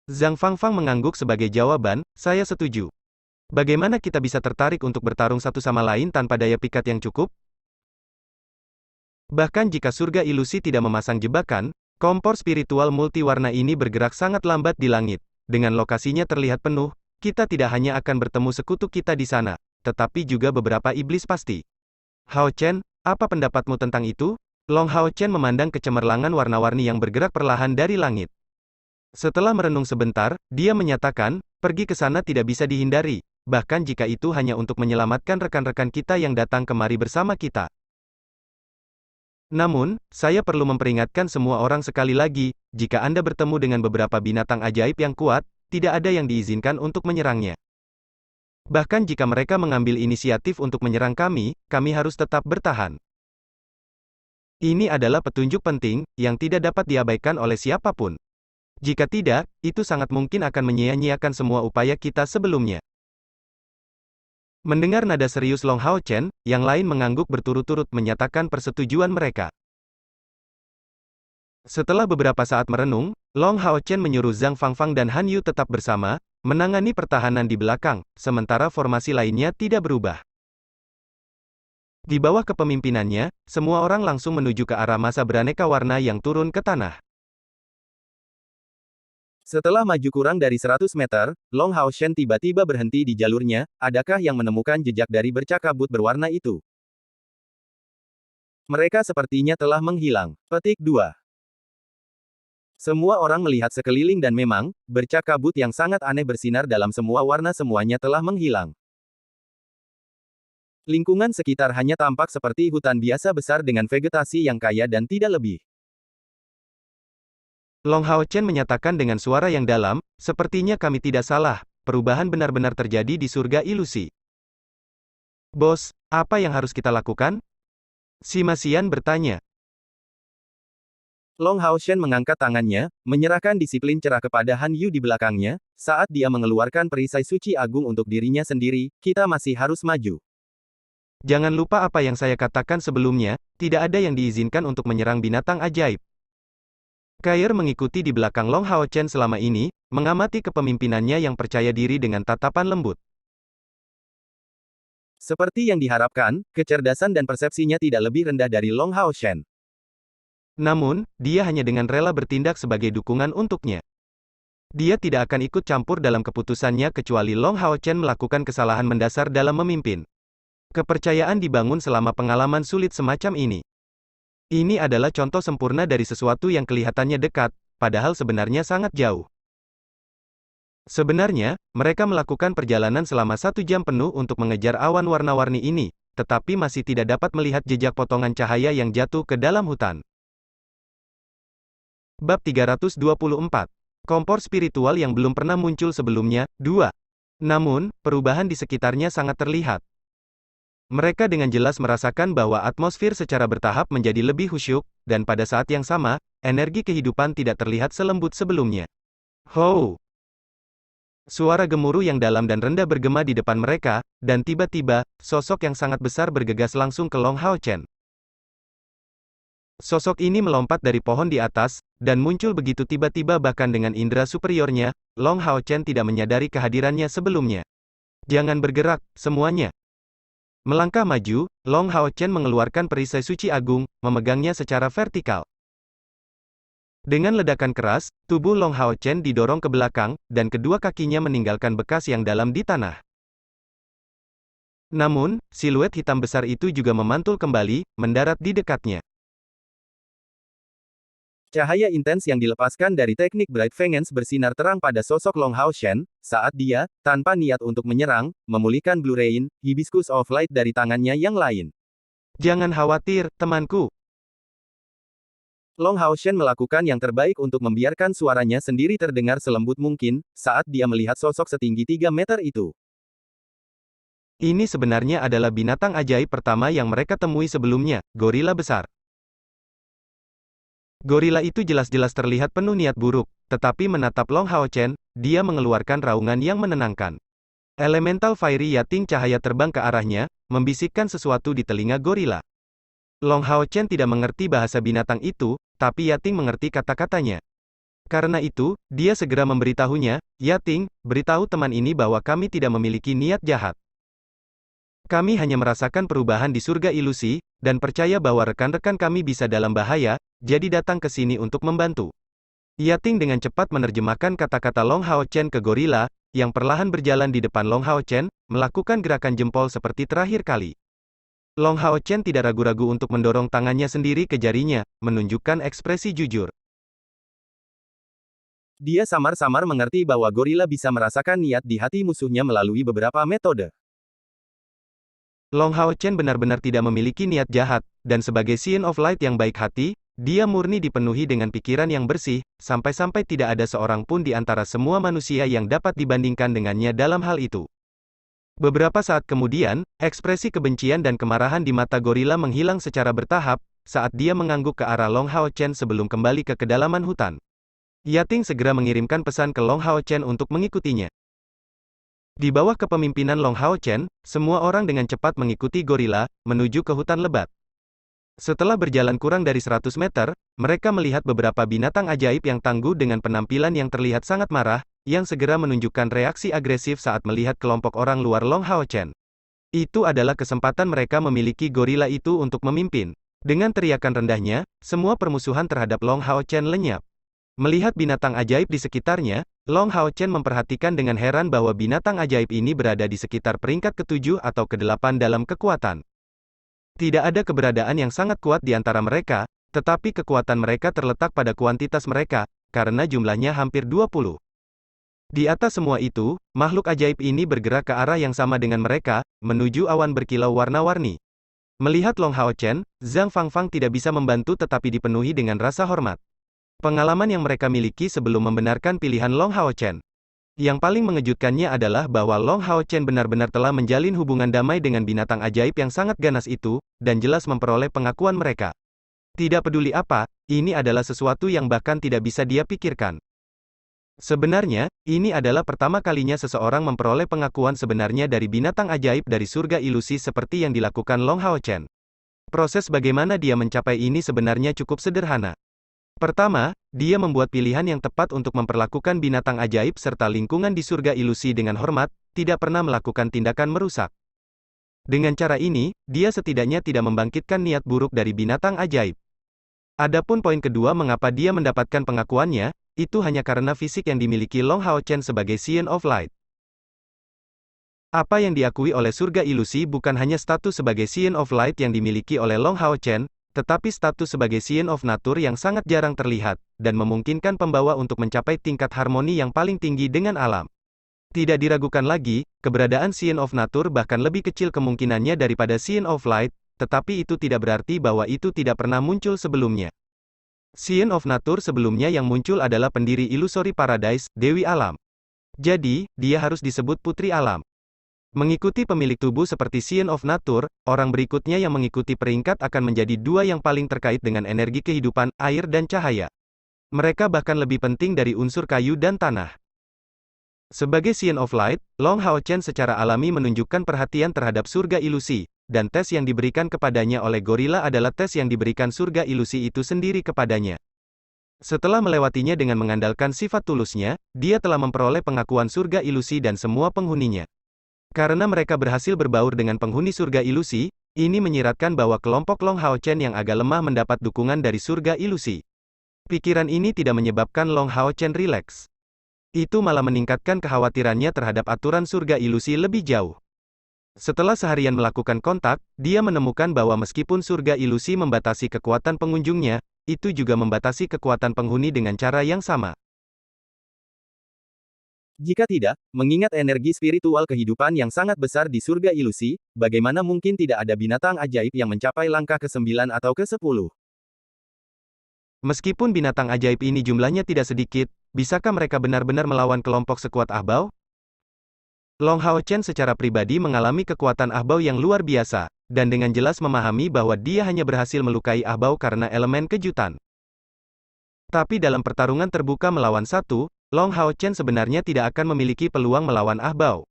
Zhang Fangfang mengangguk sebagai jawaban, saya setuju. Bagaimana kita bisa tertarik untuk bertarung satu sama lain tanpa daya pikat yang cukup? Bahkan jika surga ilusi tidak memasang jebakan, kompor spiritual multiwarna ini bergerak sangat lambat di langit. Dengan lokasinya terlihat penuh, kita tidak hanya akan bertemu sekutu kita di sana, tetapi juga beberapa iblis pasti. Hao Chen, apa pendapatmu tentang itu? Long Hao Chen memandang kecemerlangan warna-warni yang bergerak perlahan dari langit. Setelah merenung sebentar, dia menyatakan, pergi ke sana tidak bisa dihindari, bahkan jika itu hanya untuk menyelamatkan rekan-rekan kita yang datang kemari bersama kita. Namun, saya perlu memperingatkan semua orang sekali lagi, jika Anda bertemu dengan beberapa binatang ajaib yang kuat, tidak ada yang diizinkan untuk menyerangnya. Bahkan jika mereka mengambil inisiatif untuk menyerang kami harus tetap bertahan. Ini adalah petunjuk penting, yang tidak dapat diabaikan oleh siapapun. Jika tidak, itu sangat mungkin akan menyia-nyiakan semua upaya kita sebelumnya. Mendengar nada serius Long Hao Chen, yang lain mengangguk berturut-turut menyatakan persetujuan mereka. Setelah beberapa saat merenung, Long Hao Chen menyuruh Zhang Fangfang dan Han Yu tetap bersama, menangani pertahanan di belakang, sementara formasi lainnya tidak berubah. Di bawah kepemimpinannya, semua orang langsung menuju ke arah massa beraneka warna yang turun ke tanah. Setelah maju kurang dari 100 meter, Long Hao Shen tiba-tiba berhenti di jalurnya. Adakah yang menemukan jejak dari bercak kabut berwarna itu? Mereka sepertinya telah menghilang. Petik 2. Semua orang melihat sekeliling dan memang, bercak kabut yang sangat aneh bersinar dalam semua warna semuanya telah menghilang. Lingkungan sekitar hanya tampak seperti hutan biasa besar dengan vegetasi yang kaya dan tidak lebih. Long Hao Chen menyatakan dengan suara yang dalam, sepertinya kami tidak salah, perubahan benar-benar terjadi di surga ilusi. Bos, apa yang harus kita lakukan? Sima Xian bertanya. Long Hao Shen mengangkat tangannya, menyerahkan disiplin cerah kepada Han Yu di belakangnya, saat dia mengeluarkan perisai suci agung untuk dirinya sendiri, kita masih harus maju. Jangan lupa apa yang saya katakan sebelumnya, tidak ada yang diizinkan untuk menyerang binatang ajaib. Kair mengikuti di belakang Long Hao Chen selama ini, mengamati kepemimpinannya yang percaya diri dengan tatapan lembut. Seperti yang diharapkan, kecerdasan dan persepsinya tidak lebih rendah dari Long Hao Shen. Namun, dia hanya dengan rela bertindak sebagai dukungan untuknya. Dia tidak akan ikut campur dalam keputusannya kecuali Long Hao Chen melakukan kesalahan mendasar dalam memimpin. Kepercayaan dibangun selama pengalaman sulit semacam ini. Ini adalah contoh sempurna dari sesuatu yang kelihatannya dekat, padahal sebenarnya sangat jauh. Sebenarnya, mereka melakukan perjalanan selama 1 jam penuh untuk mengejar awan warna-warni ini, tetapi masih tidak dapat melihat jejak potongan cahaya yang jatuh ke dalam hutan. Bab 324. Kompor spiritual yang belum pernah muncul sebelumnya, 2. Namun, perubahan di sekitarnya sangat terlihat. Mereka dengan jelas merasakan bahwa atmosfer secara bertahap menjadi lebih khusyuk, dan pada saat yang sama, energi kehidupan tidak terlihat selembut sebelumnya. Ho! Suara gemuruh yang dalam dan rendah bergema di depan mereka, dan tiba-tiba, sosok yang sangat besar bergegas langsung ke Long Hao Chen. Sosok ini melompat dari pohon di atas, dan muncul begitu tiba-tiba bahkan dengan indera superiornya, Long Hao Chen tidak menyadari kehadirannya sebelumnya. Jangan bergerak, semuanya. Melangkah maju, Long Hao Chen mengeluarkan perisai suci agung, memegangnya secara vertikal. Dengan ledakan keras, tubuh Long Hao Chen didorong ke belakang, dan kedua kakinya meninggalkan bekas yang dalam di tanah. Namun, siluet hitam besar itu juga memantul kembali, mendarat di dekatnya. Cahaya intens yang dilepaskan dari teknik Bright Vengeance bersinar terang pada sosok Long Hao Shen, saat dia, tanpa niat untuk menyerang, memulihkan Blue Rain, Hibiscus of Light dari tangannya yang lain. Jangan khawatir, temanku. Long Hao Shen melakukan yang terbaik untuk membiarkan suaranya sendiri terdengar selembut mungkin, saat dia melihat sosok setinggi 3 meter itu. Ini sebenarnya adalah binatang ajaib pertama yang mereka temui sebelumnya, gorila besar. Gorila itu jelas-jelas terlihat penuh niat buruk, tetapi menatap Long Hao Chen, dia mengeluarkan raungan yang menenangkan. Elemental Fiery Yating cahaya terbang ke arahnya, membisikkan sesuatu di telinga gorila. Long Hao Chen tidak mengerti bahasa binatang itu, tapi Yating mengerti kata-katanya. Karena itu, dia segera memberitahunya, Yating, beritahu teman ini bahwa kami tidak memiliki niat jahat. Kami hanya merasakan perubahan di surga ilusi, dan percaya bahwa rekan-rekan kami bisa dalam bahaya, jadi datang ke sini untuk membantu. Yating dengan cepat menerjemahkan kata-kata Long Hao Chen ke gorila, yang perlahan berjalan di depan Long Hao Chen, melakukan gerakan jempol seperti terakhir kali. Long Hao Chen tidak ragu-ragu untuk mendorong tangannya sendiri ke jarinya, menunjukkan ekspresi jujur. Dia samar-samar mengerti bahwa gorila bisa merasakan niat di hati musuhnya melalui beberapa metode. Long Hao Chen benar-benar tidak memiliki niat jahat, dan sebagai Scion of Light yang baik hati, dia murni dipenuhi dengan pikiran yang bersih, sampai-sampai tidak ada seorang pun di antara semua manusia yang dapat dibandingkan dengannya dalam hal itu. Beberapa saat kemudian, ekspresi kebencian dan kemarahan di mata gorila menghilang secara bertahap, saat dia mengangguk ke arah Long Hao Chen sebelum kembali ke kedalaman hutan. Yating segera mengirimkan pesan ke Long Hao Chen untuk mengikutinya. Di bawah kepemimpinan Long Hao Chen, semua orang dengan cepat mengikuti gorila, menuju ke hutan lebat. Setelah berjalan kurang dari 100 meter, mereka melihat beberapa binatang ajaib yang tangguh dengan penampilan yang terlihat sangat marah, yang segera menunjukkan reaksi agresif saat melihat kelompok orang luar Long Hao Chen. Itu adalah kesempatan mereka memiliki gorila itu untuk memimpin. Dengan teriakan rendahnya, semua permusuhan terhadap Long Hao Chen lenyap. Melihat binatang ajaib di sekitarnya, Long Hao Chen memperhatikan dengan heran bahwa binatang ajaib ini berada di sekitar peringkat ke-7 atau ke-8 dalam kekuatan. Tidak ada keberadaan yang sangat kuat di antara mereka, tetapi kekuatan mereka terletak pada kuantitas mereka, karena jumlahnya hampir 20. Di atas semua itu, makhluk ajaib ini bergerak ke arah yang sama dengan mereka, menuju awan berkilau warna-warni. Melihat Long Hao Chen, Zhang Fangfang tidak bisa membantu tetapi dipenuhi dengan rasa hormat. Pengalaman yang mereka miliki sebelum membenarkan pilihan Long Hao Chen. Yang paling mengejutkannya adalah bahwa Long Hao Chen benar-benar telah menjalin hubungan damai dengan binatang ajaib yang sangat ganas itu, dan jelas memperoleh pengakuan mereka. Tidak peduli apa, ini adalah sesuatu yang bahkan tidak bisa dia pikirkan. Sebenarnya, ini adalah pertama kalinya seseorang memperoleh pengakuan sebenarnya dari binatang ajaib dari surga ilusi seperti yang dilakukan Long Hao Chen. Proses bagaimana dia mencapai ini sebenarnya cukup sederhana. Pertama, dia membuat pilihan yang tepat untuk memperlakukan binatang ajaib serta lingkungan di surga ilusi dengan hormat, tidak pernah melakukan tindakan merusak. Dengan cara ini, dia setidaknya tidak membangkitkan niat buruk dari binatang ajaib. Adapun poin kedua mengapa dia mendapatkan pengakuannya, itu hanya karena fisik yang dimiliki Long Hao Chen sebagai Scion of Light. Apa yang diakui oleh surga ilusi bukan hanya status sebagai Scion of Light yang dimiliki oleh Long Hao Chen, tetapi status sebagai Scion of Nature yang sangat jarang terlihat, dan memungkinkan pembawa untuk mencapai tingkat harmoni yang paling tinggi dengan alam. Tidak diragukan lagi, keberadaan Scion of Nature bahkan lebih kecil kemungkinannya daripada Scion of Light, tetapi itu tidak berarti bahwa itu tidak pernah muncul sebelumnya. Scion of Nature sebelumnya yang muncul adalah pendiri Illusory Paradise, Dewi Alam. Jadi, dia harus disebut Putri Alam. Mengikuti pemilik tubuh seperti Scion of Nature, orang berikutnya yang mengikuti peringkat akan menjadi dua yang paling terkait dengan energi kehidupan, air dan cahaya. Mereka bahkan lebih penting dari unsur kayu dan tanah. Sebagai Scion of Light, Long Hao Chen secara alami menunjukkan perhatian terhadap surga ilusi, dan tes yang diberikan kepadanya oleh gorila adalah tes yang diberikan surga ilusi itu sendiri kepadanya. Setelah melewatinya dengan mengandalkan sifat tulusnya, dia telah memperoleh pengakuan surga ilusi dan semua penghuninya. Karena mereka berhasil berbaur dengan penghuni surga ilusi, ini menyiratkan bahwa kelompok Long Hao Chen yang agak lemah mendapat dukungan dari surga ilusi. Pikiran ini tidak menyebabkan Long Hao Chen rileks. Itu malah meningkatkan kekhawatirannya terhadap aturan surga ilusi lebih jauh. Setelah seharian melakukan kontak, dia menemukan bahwa meskipun surga ilusi membatasi kekuatan pengunjungnya, itu juga membatasi kekuatan penghuni dengan cara yang sama. Jika tidak, mengingat energi spiritual kehidupan yang sangat besar di surga ilusi, bagaimana mungkin tidak ada binatang ajaib yang mencapai langkah ke-9 atau ke-10? Meskipun binatang ajaib ini jumlahnya tidak sedikit, bisakah mereka benar-benar melawan kelompok sekuat Ahbao? Long Hao Chen secara pribadi mengalami kekuatan Ahbao yang luar biasa, dan dengan jelas memahami bahwa dia hanya berhasil melukai Ahbao karena elemen kejutan. Tapi dalam pertarungan terbuka melawan satu, Long Hao Chen sebenarnya tidak akan memiliki peluang melawan Ahbao.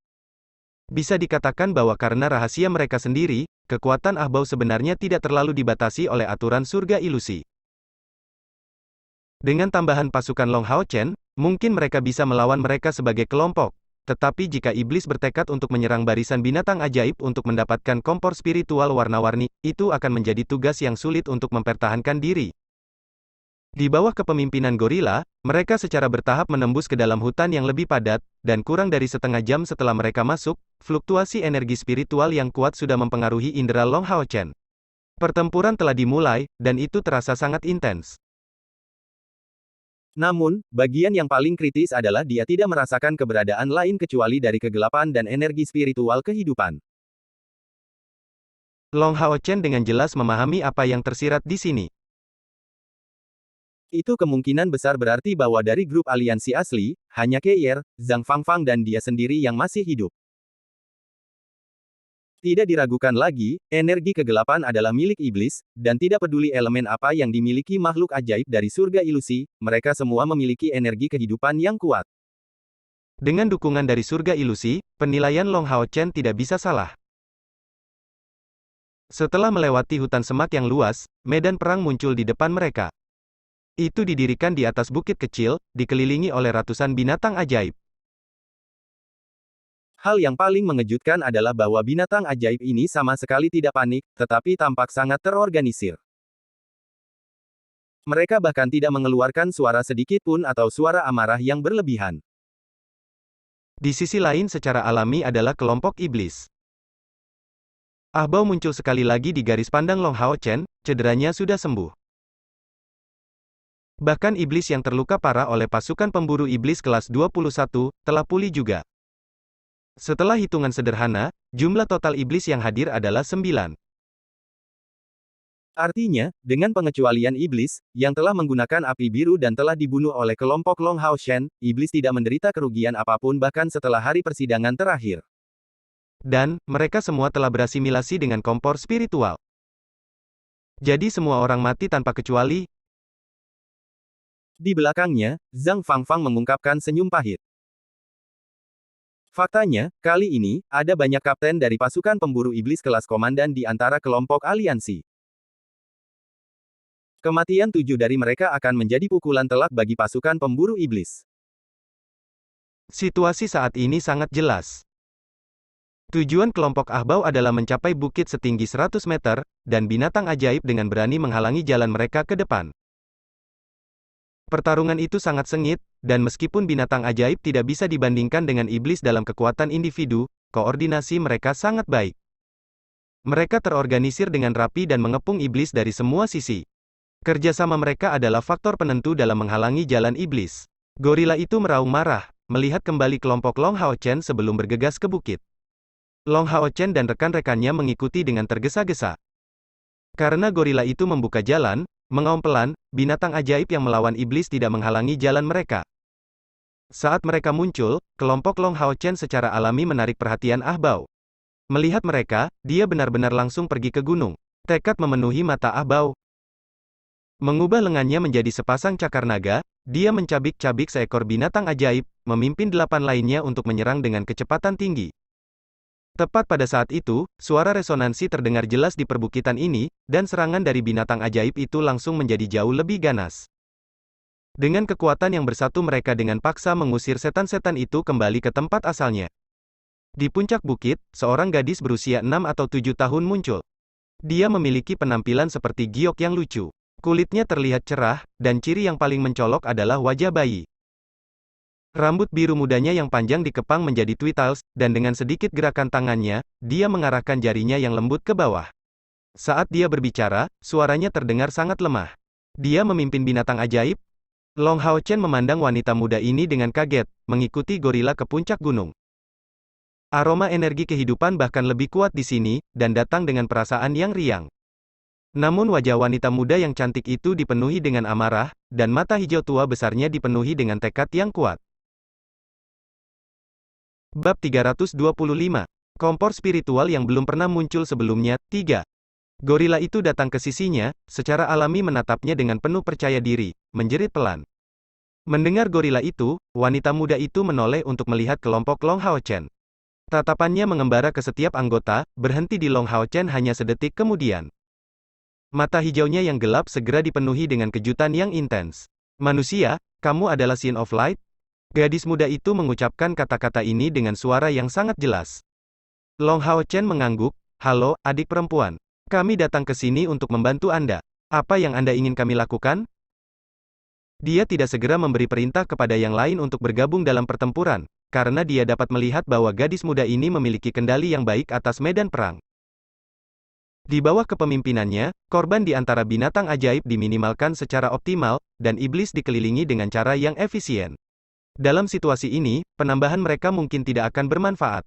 Bisa dikatakan bahwa karena rahasia mereka sendiri, kekuatan Ahbao sebenarnya tidak terlalu dibatasi oleh aturan surga ilusi. Dengan tambahan pasukan Long Hao Chen, mungkin mereka bisa melawan mereka sebagai kelompok. Tetapi jika iblis bertekad untuk menyerang barisan binatang ajaib untuk mendapatkan kompor spiritual warna-warni, itu akan menjadi tugas yang sulit untuk mempertahankan diri. Di bawah kepemimpinan gorila, mereka secara bertahap menembus ke dalam hutan yang lebih padat, dan kurang dari setengah jam setelah mereka masuk, fluktuasi energi spiritual yang kuat sudah mempengaruhi indera Long Hao Chen. Pertempuran telah dimulai, dan itu terasa sangat intens. Namun, bagian yang paling kritis adalah dia tidak merasakan keberadaan lain kecuali dari kegelapan dan energi spiritual kehidupan. Long Hao Chen dengan jelas memahami apa yang tersirat di sini. Itu kemungkinan besar berarti bahwa dari grup aliansi asli, hanya Keir, Zhang Fangfang dan dia sendiri yang masih hidup. Tidak diragukan lagi, energi kegelapan adalah milik iblis, dan tidak peduli elemen apa yang dimiliki makhluk ajaib dari surga ilusi, mereka semua memiliki energi kehidupan yang kuat. Dengan dukungan dari surga ilusi, penilaian Long Hao Chen tidak bisa salah. Setelah melewati hutan semak yang luas, medan perang muncul di depan mereka. Itu didirikan di atas bukit kecil, dikelilingi oleh ratusan binatang ajaib. Hal yang paling mengejutkan adalah bahwa binatang ajaib ini sama sekali tidak panik, tetapi tampak sangat terorganisir. Mereka bahkan tidak mengeluarkan suara sedikit pun atau suara amarah yang berlebihan. Di sisi lain secara alami adalah kelompok iblis. Ahbao muncul sekali lagi di garis pandang Long Hao Chen, cederanya sudah sembuh. Bahkan iblis yang terluka parah oleh pasukan pemburu iblis kelas 21, telah pulih juga. Setelah hitungan sederhana, jumlah total iblis yang hadir adalah 9. Artinya, dengan pengecualian iblis, yang telah menggunakan api biru dan telah dibunuh oleh kelompok Long Hao Shen, iblis tidak menderita kerugian apapun bahkan setelah hari persidangan terakhir. Dan, mereka semua telah berasimilasi dengan kompor spiritual. Jadi semua orang mati tanpa kecuali. Di belakangnya, Zhang Fangfang mengungkapkan senyum pahit. Faktanya, kali ini, ada banyak kapten dari pasukan pemburu iblis kelas komandan di antara kelompok aliansi. Kematian 7 dari mereka akan menjadi pukulan telak bagi pasukan pemburu iblis. Situasi saat ini sangat jelas. Tujuan kelompok Ahbao adalah mencapai bukit setinggi 100 meter, dan binatang ajaib dengan berani menghalangi jalan mereka ke depan. Pertarungan itu sangat sengit, dan meskipun binatang ajaib tidak bisa dibandingkan dengan iblis dalam kekuatan individu, koordinasi mereka sangat baik. Mereka terorganisir dengan rapi dan mengepung iblis dari semua sisi. Kerjasama mereka adalah faktor penentu dalam menghalangi jalan iblis. Gorila itu meraung marah, melihat kembali kelompok Long Hao Chen sebelum bergegas ke bukit. Long Hao Chen dan rekan-rekannya mengikuti dengan tergesa-gesa. Karena gorila itu membuka jalan, mengaum pelan, binatang ajaib yang melawan iblis tidak menghalangi jalan mereka. Saat mereka muncul, kelompok Long Hao Chen secara alami menarik perhatian Ahbao. Melihat mereka, dia benar-benar langsung pergi ke gunung. Tekad memenuhi mata Ahbao. Mengubah lengannya menjadi sepasang cakar naga, dia mencabik-cabik seekor binatang ajaib, memimpin 8 lainnya untuk menyerang dengan kecepatan tinggi. Tepat pada saat itu, suara resonansi terdengar jelas di perbukitan ini, dan serangan dari binatang ajaib itu langsung menjadi jauh lebih ganas. Dengan kekuatan yang bersatu mereka dengan paksa mengusir setan-setan itu kembali ke tempat asalnya. Di puncak bukit, seorang gadis berusia 6 atau 7 tahun muncul. Dia memiliki penampilan seperti giok yang lucu. Kulitnya terlihat cerah, dan ciri yang paling mencolok adalah wajah bayi. Rambut biru mudanya yang panjang dikepang menjadi tweetals, dan dengan sedikit gerakan tangannya, dia mengarahkan jarinya yang lembut ke bawah. Saat dia berbicara, suaranya terdengar sangat lemah. Dia memimpin binatang ajaib? Long Hao Chen memandang wanita muda ini dengan kaget, mengikuti gorila ke puncak gunung. Aroma energi kehidupan bahkan lebih kuat di sini, dan datang dengan perasaan yang riang. Namun wajah wanita muda yang cantik itu dipenuhi dengan amarah, dan mata hijau tua besarnya dipenuhi dengan tekad yang kuat. Bab 325. Kompor spiritual yang belum pernah muncul sebelumnya, 3. Gorila itu datang ke sisinya, secara alami menatapnya dengan penuh percaya diri, menjerit pelan. Mendengar gorila itu, wanita muda itu menoleh untuk melihat kelompok Long Hao Chen. Tatapannya mengembara ke setiap anggota, berhenti di Long Hao Chen hanya sedetik kemudian. Mata hijaunya yang gelap segera dipenuhi dengan kejutan yang intens. Manusia, kamu adalah Sin of Light? Gadis muda itu mengucapkan kata-kata ini dengan suara yang sangat jelas. Long Hao Chen mengangguk, "Halo, adik perempuan. Kami datang ke sini untuk membantu Anda. Apa yang Anda ingin kami lakukan?" Dia tidak segera memberi perintah kepada yang lain untuk bergabung dalam pertempuran, karena dia dapat melihat bahwa gadis muda ini memiliki kendali yang baik atas medan perang. Di bawah kepemimpinannya, korban di antara binatang ajaib diminimalkan secara optimal, dan iblis dikelilingi dengan cara yang efisien. Dalam situasi ini, penambahan mereka mungkin tidak akan bermanfaat.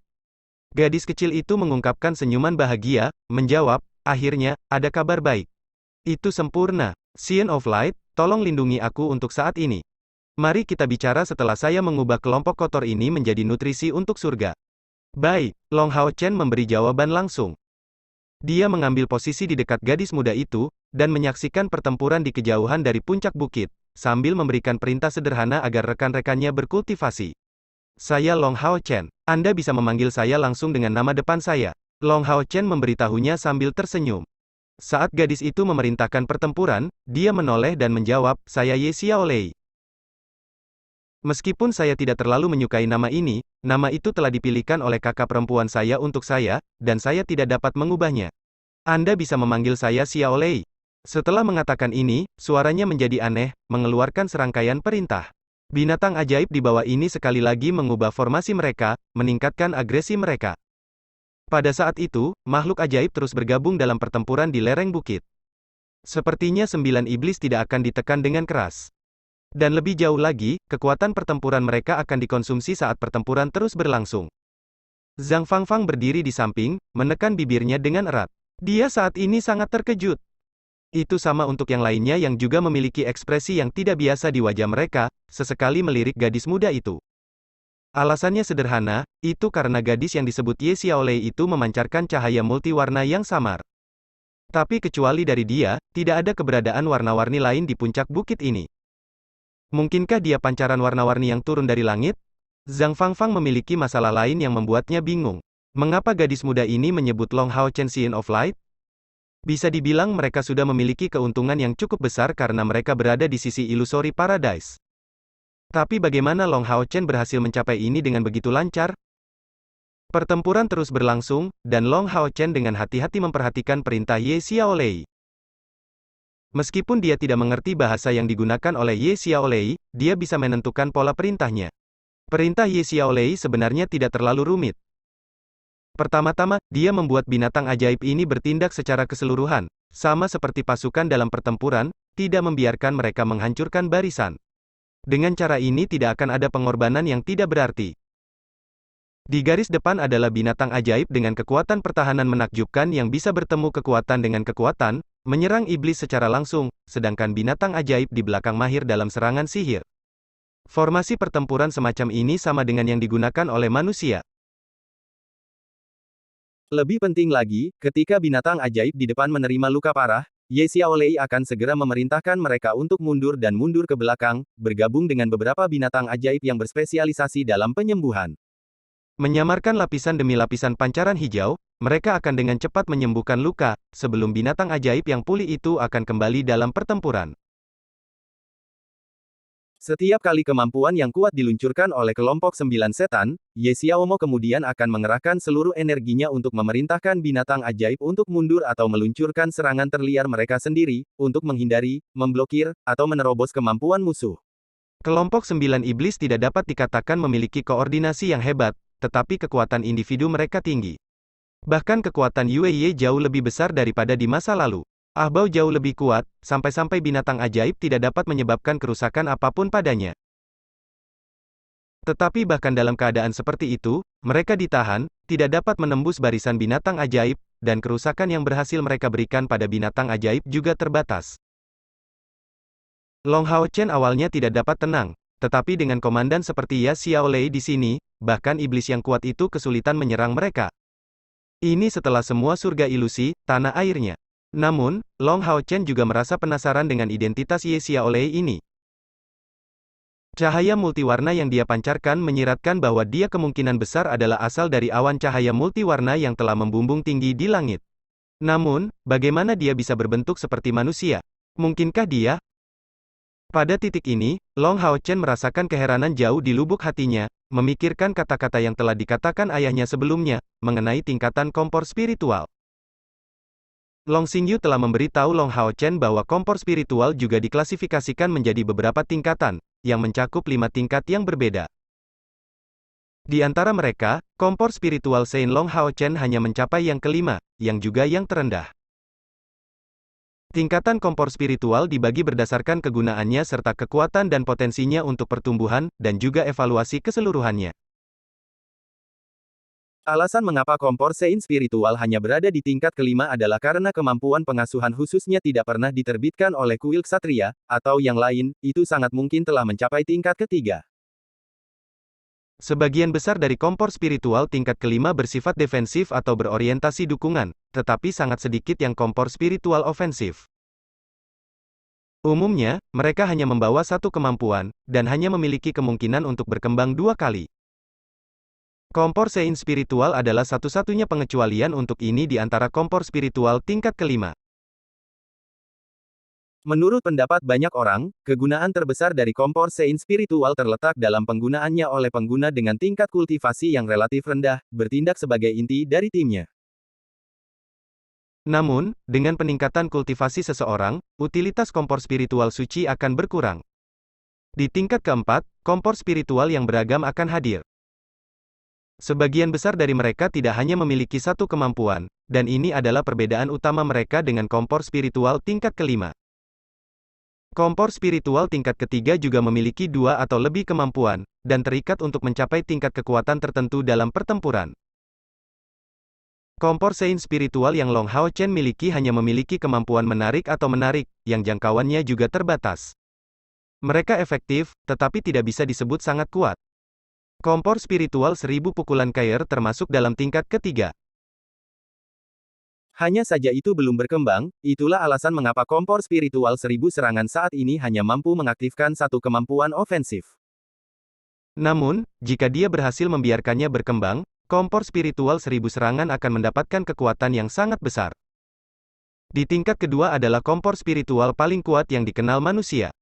Gadis kecil itu mengungkapkan senyuman bahagia, menjawab, akhirnya, ada kabar baik. Itu sempurna. Scion of Light, tolong lindungi aku untuk saat ini. Mari kita bicara setelah saya mengubah kelompok kotor ini menjadi nutrisi untuk surga. Baik, Long Hao Chen memberi jawaban langsung. Dia mengambil posisi di dekat gadis muda itu, dan menyaksikan pertempuran di kejauhan dari puncak bukit, sambil memberikan perintah sederhana agar rekan-rekannya berkultivasi. Saya Long Hao Chen. Anda bisa memanggil saya langsung dengan nama depan saya. Long Hao Chen memberitahunya sambil tersenyum. Saat gadis itu memerintahkan pertempuran, dia menoleh dan menjawab, saya Ye Xiaolei. Meskipun saya tidak terlalu menyukai nama itu telah dipilihkan oleh kakak perempuan saya untuk saya, dan saya tidak dapat mengubahnya. Anda bisa memanggil saya Xiaolei. Setelah mengatakan ini, suaranya menjadi aneh, mengeluarkan serangkaian perintah. Binatang ajaib di bawah ini sekali lagi mengubah formasi mereka, meningkatkan agresi mereka. Pada saat itu, makhluk ajaib terus bergabung dalam pertempuran di lereng bukit. Sepertinya 9 iblis tidak akan ditekan dengan keras. Dan lebih jauh lagi, kekuatan pertempuran mereka akan dikonsumsi saat pertempuran terus berlangsung. Zhang Fangfang berdiri di samping, menekan bibirnya dengan erat. Dia saat ini sangat terkejut. Itu sama untuk yang lainnya yang juga memiliki ekspresi yang tidak biasa di wajah mereka, sesekali melirik gadis muda itu. Alasannya sederhana, itu karena gadis yang disebut Ye Xiaolei itu memancarkan cahaya multiwarna yang samar. Tapi kecuali dari dia, tidak ada keberadaan warna-warni lain di puncak bukit ini. Mungkinkah dia pancaran warna-warni yang turun dari langit? Zhang Fangfang memiliki masalah lain yang membuatnya bingung. Mengapa gadis muda ini menyebut Long Hao Chen Scion of Light? Bisa dibilang mereka sudah memiliki keuntungan yang cukup besar karena mereka berada di sisi Illusory Paradise. Tapi bagaimana Long Hao Chen berhasil mencapai ini dengan begitu lancar? Pertempuran terus berlangsung, dan Long Hao Chen dengan hati-hati memperhatikan perintah Ye Xiaolei. Meskipun dia tidak mengerti bahasa yang digunakan oleh Ye Xiaolei, dia bisa menentukan pola perintahnya. Perintah Ye Xiaolei sebenarnya tidak terlalu rumit. Pertama-tama, dia membuat binatang ajaib ini bertindak secara keseluruhan, sama seperti pasukan dalam pertempuran, tidak membiarkan mereka menghancurkan barisan. Dengan cara ini tidak akan ada pengorbanan yang tidak berarti. Di garis depan adalah binatang ajaib dengan kekuatan pertahanan menakjubkan yang bisa bertemu kekuatan dengan kekuatan, menyerang iblis secara langsung, sedangkan binatang ajaib di belakang mahir dalam serangan sihir. Formasi pertempuran semacam ini sama dengan yang digunakan oleh manusia. Lebih penting lagi, ketika binatang ajaib di depan menerima luka parah, Ye Xiaolei akan segera memerintahkan mereka untuk mundur dan mundur ke belakang, bergabung dengan beberapa binatang ajaib yang berspesialisasi dalam penyembuhan. Menyamarkan lapisan demi lapisan pancaran hijau, mereka akan dengan cepat menyembuhkan luka, sebelum binatang ajaib yang pulih itu akan kembali dalam pertempuran. Setiap kali kemampuan yang kuat diluncurkan oleh kelompok 9 setan, Ye Xiaomo kemudian akan mengerahkan seluruh energinya untuk memerintahkan binatang ajaib untuk mundur atau meluncurkan serangan terliar mereka sendiri, untuk menghindari, memblokir, atau menerobos kemampuan musuh. Kelompok 9 iblis tidak dapat dikatakan memiliki koordinasi yang hebat, tetapi kekuatan individu mereka tinggi. Bahkan kekuatan Yue Ye jauh lebih besar daripada di masa lalu. Ahbao jauh lebih kuat, sampai-sampai binatang ajaib tidak dapat menyebabkan kerusakan apapun padanya. Tetapi bahkan dalam keadaan seperti itu, mereka ditahan, tidak dapat menembus barisan binatang ajaib, dan kerusakan yang berhasil mereka berikan pada binatang ajaib juga terbatas. Long Hao Chen awalnya tidak dapat tenang, tetapi dengan komandan seperti Ye Xiaolei di sini, bahkan iblis yang kuat itu kesulitan menyerang mereka. Ini setelah semua surga ilusi, tanah airnya. Namun, Long Hao Chen juga merasa penasaran dengan identitas Ye Xiaolei ini. Cahaya multiwarna yang dia pancarkan menyiratkan bahwa dia kemungkinan besar adalah asal dari awan cahaya multiwarna yang telah membumbung tinggi di langit. Namun, bagaimana dia bisa berbentuk seperti manusia? Mungkinkah dia? Pada titik ini, Long Hao Chen merasakan keheranan jauh di lubuk hatinya, memikirkan kata-kata yang telah dikatakan ayahnya sebelumnya, mengenai tingkatan kompor spiritual. Long Xingyu telah memberitahu Long Hao Chen bahwa kompor spiritual juga diklasifikasikan menjadi beberapa tingkatan, yang mencakup 5 tingkat yang berbeda. Di antara mereka, kompor spiritual Saint Long Hao Chen hanya mencapai yang kelima, yang juga yang terendah. Tingkatan kompor spiritual dibagi berdasarkan kegunaannya serta kekuatan dan potensinya untuk pertumbuhan, dan juga evaluasi keseluruhannya. Alasan mengapa kompor Sein spiritual hanya berada di tingkat kelima adalah karena kemampuan pengasuhan khususnya tidak pernah diterbitkan oleh kuil ksatria, atau yang lain, itu sangat mungkin telah mencapai tingkat ketiga. Sebagian besar dari kompor spiritual tingkat kelima bersifat defensif atau berorientasi dukungan, tetapi sangat sedikit yang kompor spiritual ofensif. Umumnya, mereka hanya membawa satu kemampuan, dan hanya memiliki kemungkinan untuk berkembang 2 kali. Kompor Sein spiritual adalah satu-satunya pengecualian untuk ini di antara kompor spiritual tingkat kelima. Menurut pendapat banyak orang, kegunaan terbesar dari kompor Sein spiritual terletak dalam penggunaannya oleh pengguna dengan tingkat kultivasi yang relatif rendah, bertindak sebagai inti dari timnya. Namun, dengan peningkatan kultivasi seseorang, utilitas kompor spiritual suci akan berkurang. Di tingkat keempat, kompor spiritual yang beragam akan hadir. Sebagian besar dari mereka tidak hanya memiliki satu kemampuan, dan ini adalah perbedaan utama mereka dengan kompor spiritual tingkat kelima. Kompor spiritual tingkat ketiga juga memiliki 2 atau lebih kemampuan, dan terikat untuk mencapai tingkat kekuatan tertentu dalam pertempuran. Kompor Sein spiritual yang Long Hao Chen miliki hanya memiliki kemampuan menarik atau menarik, yang jangkauannya juga terbatas. Mereka efektif, tetapi tidak bisa disebut sangat kuat. Kompor spiritual 1000 pukulan Kair termasuk dalam tingkat ketiga. Hanya saja itu belum berkembang, itulah alasan mengapa kompor spiritual 1000 serangan saat ini hanya mampu mengaktifkan satu kemampuan ofensif. Namun, jika dia berhasil membiarkannya berkembang, kompor spiritual 1000 serangan akan mendapatkan kekuatan yang sangat besar. Di tingkat kedua adalah kompor spiritual paling kuat yang dikenal manusia.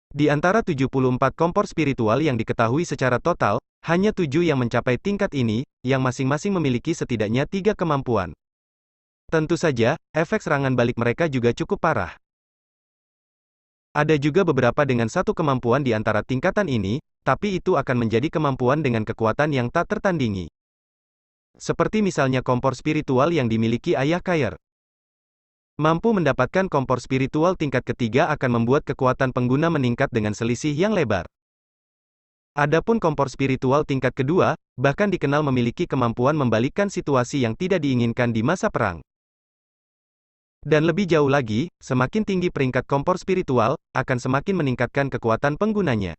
Di antara 74 kompor spiritual yang diketahui secara total, hanya 7 yang mencapai tingkat ini, yang masing-masing memiliki setidaknya 3 kemampuan. Tentu saja, efek serangan balik mereka juga cukup parah. Ada juga beberapa dengan satu kemampuan di antara tingkatan ini, tapi itu akan menjadi kemampuan dengan kekuatan yang tak tertandingi. Seperti misalnya kompor spiritual yang dimiliki Ayah Kair. Mampu mendapatkan kompor spiritual tingkat ketiga akan membuat kekuatan pengguna meningkat dengan selisih yang lebar. Adapun kompor spiritual tingkat kedua, bahkan dikenal memiliki kemampuan membalikkan situasi yang tidak diinginkan di masa perang. Dan lebih jauh lagi, semakin tinggi peringkat kompor spiritual, akan semakin meningkatkan kekuatan penggunanya.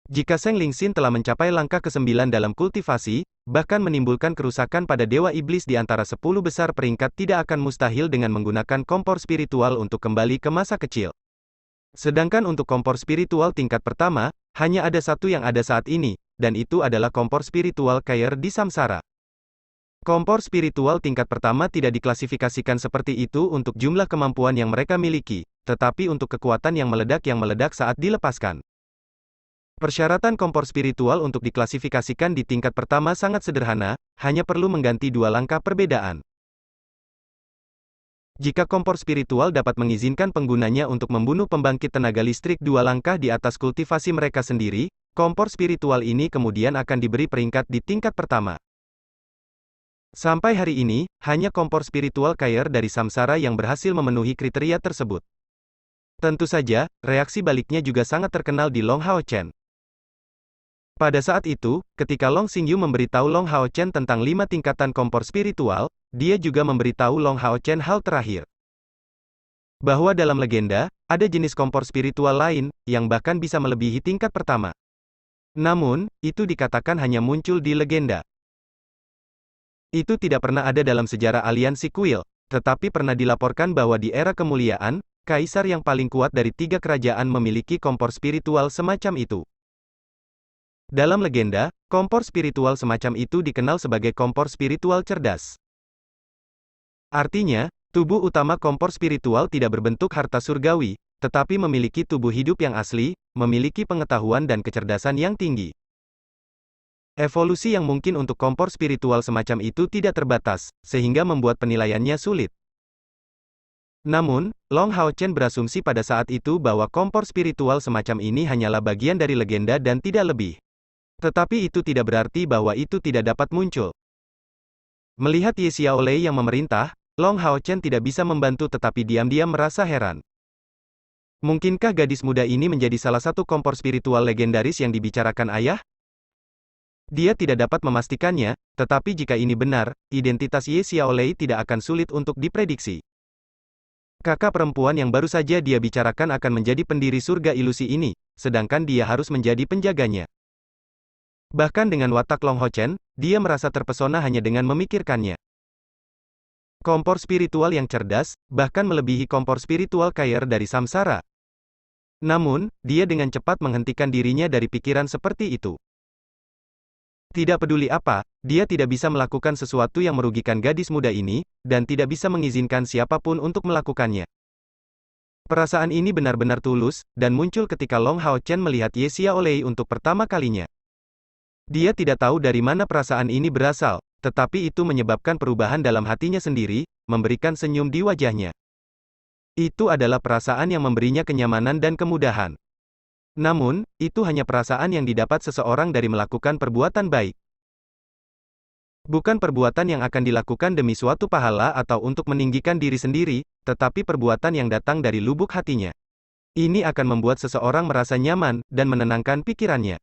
Jika Zheng Lingxin telah mencapai langkah ke-9 dalam kultivasi, bahkan menimbulkan kerusakan pada Dewa Iblis di antara 10 besar peringkat tidak akan mustahil dengan menggunakan kompor spiritual untuk kembali ke masa kecil. Sedangkan untuk kompor spiritual tingkat pertama, hanya ada satu yang ada saat ini, dan itu adalah kompor spiritual Kair di Samsara. Kompor spiritual tingkat pertama tidak diklasifikasikan seperti itu untuk jumlah kemampuan yang mereka miliki, tetapi untuk kekuatan yang meledak saat dilepaskan. Persyaratan kompor spiritual untuk diklasifikasikan di tingkat pertama sangat sederhana, hanya perlu mengganti 2 langkah perbedaan. Jika kompor spiritual dapat mengizinkan penggunanya untuk membunuh pembangkit tenaga listrik 2 langkah di atas kultivasi mereka sendiri, kompor spiritual ini kemudian akan diberi peringkat di tingkat pertama. Sampai hari ini, hanya kompor spiritual Kair dari Samsara yang berhasil memenuhi kriteria tersebut. Tentu saja, reaksi baliknya juga sangat terkenal di Long Hao Chen. Pada saat itu, ketika Long Xingyu memberitahu Long Hao Chen tentang 5 tingkatan kompor spiritual, dia juga memberitahu Long Hao Chen hal terakhir. Bahwa dalam legenda, ada jenis kompor spiritual lain, yang bahkan bisa melebihi tingkat pertama. Namun, itu dikatakan hanya muncul di legenda. Itu tidak pernah ada dalam sejarah aliansi kuil, tetapi pernah dilaporkan bahwa di era kemuliaan, kaisar yang paling kuat dari 3 kerajaan memiliki kompor spiritual semacam itu. Dalam legenda, kompor spiritual semacam itu dikenal sebagai kompor spiritual cerdas. Artinya, tubuh utama kompor spiritual tidak berbentuk harta surgawi, tetapi memiliki tubuh hidup yang asli, memiliki pengetahuan dan kecerdasan yang tinggi. Evolusi yang mungkin untuk kompor spiritual semacam itu tidak terbatas, sehingga membuat penilaiannya sulit. Namun, Long Hao Chen berasumsi pada saat itu bahwa kompor spiritual semacam ini hanyalah bagian dari legenda dan tidak lebih. Tetapi itu tidak berarti bahwa itu tidak dapat muncul. Melihat Ye Xiaolei yang memerintah, Long Hao Chen tidak bisa membantu tetapi diam-diam merasa heran. Mungkinkah gadis muda ini menjadi salah satu kompor spiritual legendaris yang dibicarakan ayah? Dia tidak dapat memastikannya, tetapi jika ini benar, identitas Ye Xiaolei tidak akan sulit untuk diprediksi. Kakak perempuan yang baru saja dia bicarakan akan menjadi pendiri surga ilusi ini, sedangkan dia harus menjadi penjaganya. Bahkan dengan watak Long Hao Chen, dia merasa terpesona hanya dengan memikirkannya. Kompor spiritual yang cerdas, bahkan melebihi kompor spiritual kaya dari samsara. Namun, dia dengan cepat menghentikan dirinya dari pikiran seperti itu. Tidak peduli apa, dia tidak bisa melakukan sesuatu yang merugikan gadis muda ini, dan tidak bisa mengizinkan siapapun untuk melakukannya. Perasaan ini benar-benar tulus, dan muncul ketika Long Hao Chen melihat Ye Xiaolei untuk pertama kalinya. Dia tidak tahu dari mana perasaan ini berasal, tetapi itu menyebabkan perubahan dalam hatinya sendiri, memberikan senyum di wajahnya. Itu adalah perasaan yang memberinya kenyamanan dan kemudahan. Namun, itu hanya perasaan yang didapat seseorang dari melakukan perbuatan baik. Bukan perbuatan yang akan dilakukan demi suatu pahala atau untuk meninggikan diri sendiri, tetapi perbuatan yang datang dari lubuk hatinya. Ini akan membuat seseorang merasa nyaman, dan menenangkan pikirannya.